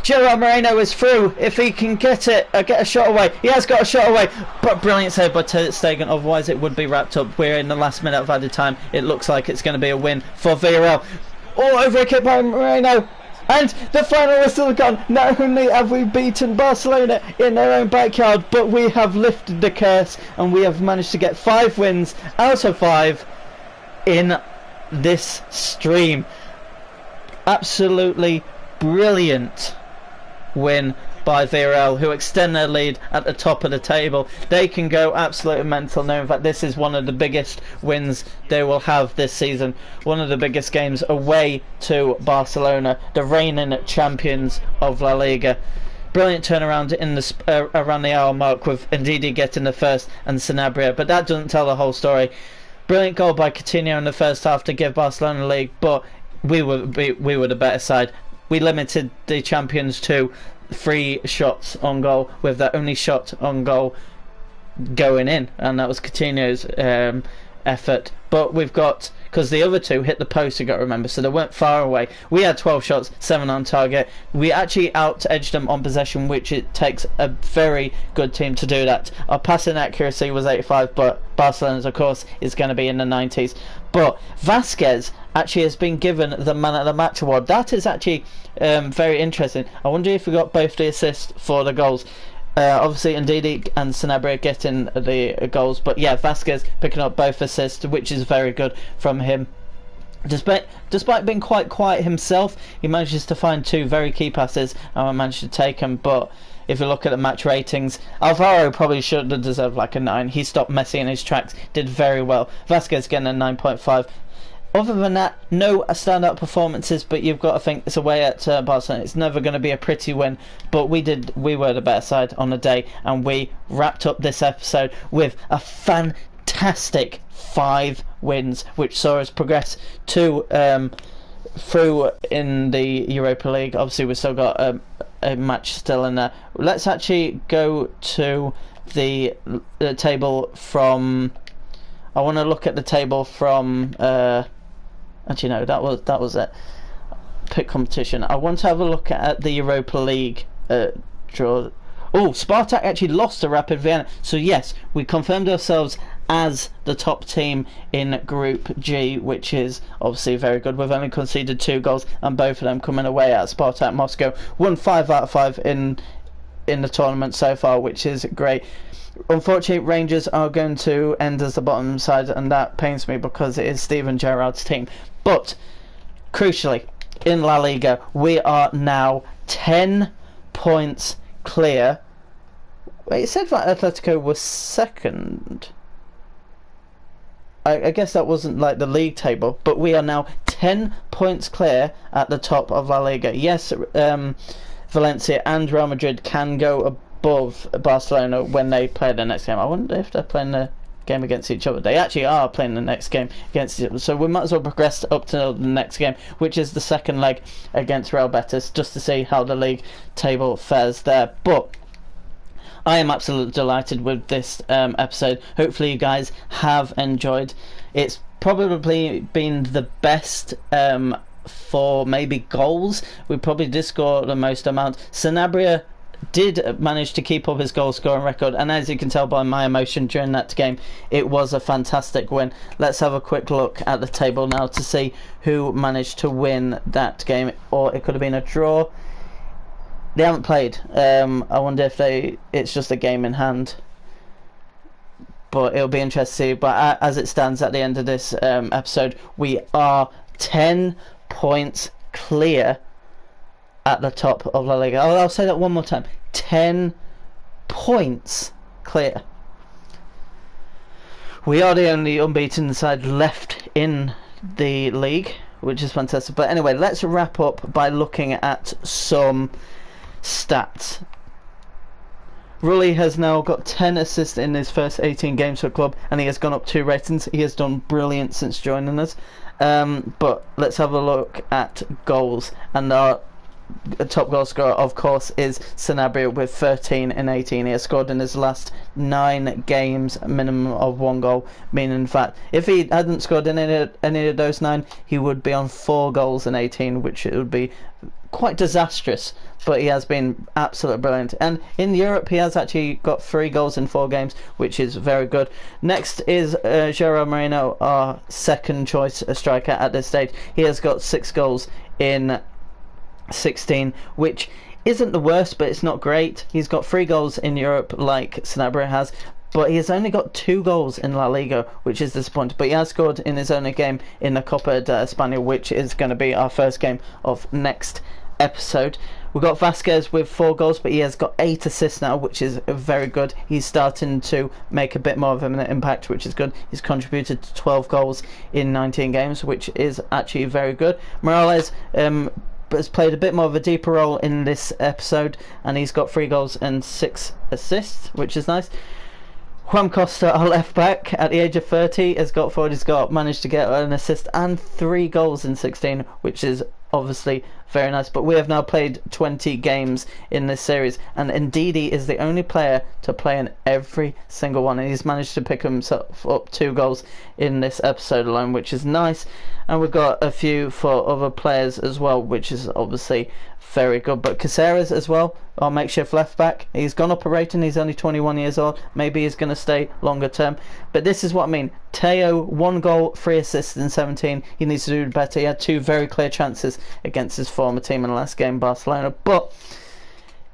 Gerard Moreno is through. If he can get it, get a shot away. He has got a shot away, but brilliant save by Ter Stegen. Otherwise it would be wrapped up. We're in the last minute of added time. It looks like it's going to be a win for Villarreal. All over a kick by Moreno. And the final whistle has gone. Not only have we beaten Barcelona in their own backyard, but we have lifted the curse and we have managed to get 5 wins out of 5 in this stream. Absolutely brilliant win by Villarreal, who extend their lead at the top of the table. They can go absolutely mental now. In fact, this is one of the biggest wins they will have this season. One of the biggest games away to Barcelona, the reigning champions of La Liga. Brilliant turnaround in the around the hour mark, with Ndidi getting the first and Sanabria, but that doesn't tell the whole story. Brilliant goal by Coutinho in the first half to give Barcelona the lead, but we were the better side. We limited the champions to 3 shots on goal, with their only shot on goal going in, and that was Coutinho's effort. But we've got, because the other 2 hit the post, you got to remember, so they weren't far away. We had 12 shots, 7 on target. We actually out-edged them on possession, which it takes a very good team to do that. Our passing accuracy was 85, but Barcelona's, of course, is going to be in the 90s. But Vasquez actually has been given the Man of the Match award. That is actually very interesting. I wonder if we got both the assists for the goals. Obviously Ndidi and Sanabria getting the goals, but yeah, Vasquez picking up both assists, which is very good from him. Despite being quite quiet himself, he manages to find 2 very key passes and managed to take them. But if you look at the match ratings, Alvaro probably should have deserved like a 9. He stopped Messi in his tracks, did very well. Vasquez getting a 9.5. Other than that, no standout performances, but you've got to think it's away at Barcelona. It's never going to be a pretty win, but we were the better side on the day, and we wrapped up this episode with a fantastic 5 wins, which saw us progress to through in the Europa League. Obviously, we've still got a match still in there. Let's actually go to the table from. I want to look at the table from. Actually, no, that was it. Pick competition. I want to have a look at the Europa League draw. Oh, Spartak actually lost to Rapid Vienna. So yes, we confirmed ourselves as the top team in Group G, which is obviously very good. We've only conceded 2 goals, and both of them coming away at Spartak Moscow. Won 5 out of 5 in the tournament so far, which is great. Unfortunately, Rangers are going to end as the bottom side, and that pains me because it is Steven Gerrard's team. But crucially, in La Liga, we are now 10 points clear. Wait, it said that Atletico was second. I guess that wasn't like the league table, but we are now 10 points clear at the top of La Liga. Yes, Valencia and Real Madrid can go above Barcelona when they play the next game. I wonder if they're playing the game against each other. They actually are playing the next game against each other, so we might as well progress up to the next game, which is the second leg against Real Betis, just to see how the league table fares there. But I am absolutely delighted with this episode. Hopefully you guys have enjoyed. It's probably been the best for maybe goals. We probably did score the most amount. Sanabria did manage to keep up his goal scoring record, and as you can tell by my emotion during that game, it was a fantastic win. Let's have a quick look at the table now to see who managed to win that game, or it could have been a draw. They haven't played. I wonder if it's just a game in hand, but it'll be interesting to see. But as it stands at the end of this episode, we are 10 points clear at the top of La Liga. I'll say that one more time. 10 points clear. We are the only unbeaten side left in the league, which is fantastic. But anyway, let's wrap up by looking at some stats. Rulli has now got 10 assists in his first 18 games for the club, and he has gone up 2 ratings. He has done brilliant since joining us. But let's have a look at goals. And our top goal scorer, of course, is Sanabria with 13 in 18. He has scored in his last 9 games a minimum of 1 goal, meaning in fact if he hadn't scored in any of those 9, he would be on 4 goals in 18, which it would be quite disastrous. But he has been absolutely brilliant, and in Europe he has actually got 3 goals in 4 games, which is very good. Next is Gerard Moreno, our second choice striker at this stage. He has got 6 goals in 16, which isn't the worst, but it's not great. He's got 3 goals in Europe like Sanabria has, but he has only got 2 goals in La Liga, which is disappointing. But he has scored in his only game in the Copa de España, which is going to be our first game of next episode. We've got Vasquez with 4 goals, but he has got 8 assists now, which is very good. He's starting to make a bit more of an impact, which is good. He's contributed to 12 goals in 19 games, which is actually very good. Morales has played a bit more of a deeper role in this episode, and he's got 3 goals and 6 assists, which is nice. Juan Costa, our left back, at the age of 30, has got forward. He's managed to get an assist and 3 goals in 16, which is obviously very nice. But we have now played 20 games in this series, and Ndidi is the only player to play in every single one, and he's managed to pick himself up 2 goals in this episode alone, which is nice. And we've got a few for other players as well, which is obviously very good. But Caceres as well, our makeshift left back, he's gone up a rating. He's only 21 years old. Maybe he's going to stay longer term. But this is what I mean. Teo, 1 goal, 3 assists in 17. He needs to do better. He had 2 very clear chances against his former team in the last game, Barcelona. But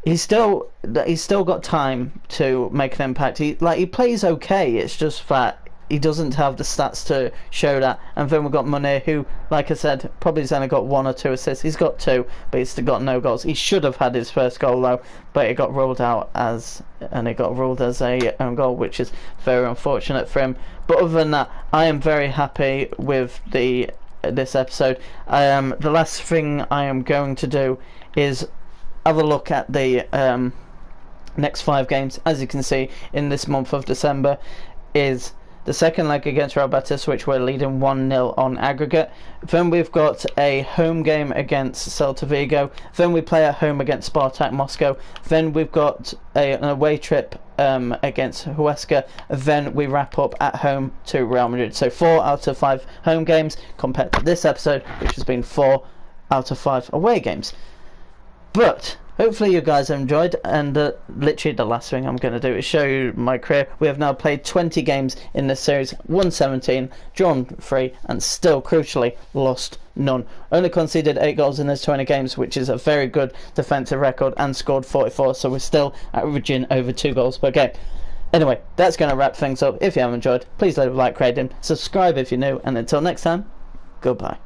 he's still got time to make an impact. He plays okay. It's just that he doesn't have the stats to show that. And then we've got Munir, who, like I said, probably has only got 1 or 2 assists. He's got 2, but he's still got no goals. He should have had his first goal though, but it got ruled as a own goal, which is very unfortunate for him. But other than that, I am very happy with this episode. The last thing I am going to do is have a look at the next 5 games. As you can see, in this month of December is the second leg against Real Betis, which we're leading 1-0 on aggregate. Then we've got a home game against Celta Vigo. Then we play at home against Spartak Moscow. Then we've got an away trip against Huesca. Then we wrap up at home to Real Madrid. So 4 out of 5 home games compared to this episode, which has been 4 out of 5 away games. But hopefully you guys have enjoyed, and literally the last thing I'm going to do is show you my career. We have now played 20 games in this series, won 17, drawn 3, and still, crucially, lost none. Only conceded 8 goals in those 20 games, which is a very good defensive record, and scored 44, so we're still averaging over 2 goals per game. Anyway, that's going to wrap things up. If you have enjoyed, please leave a like, rating, subscribe if you're new, and until next time, goodbye.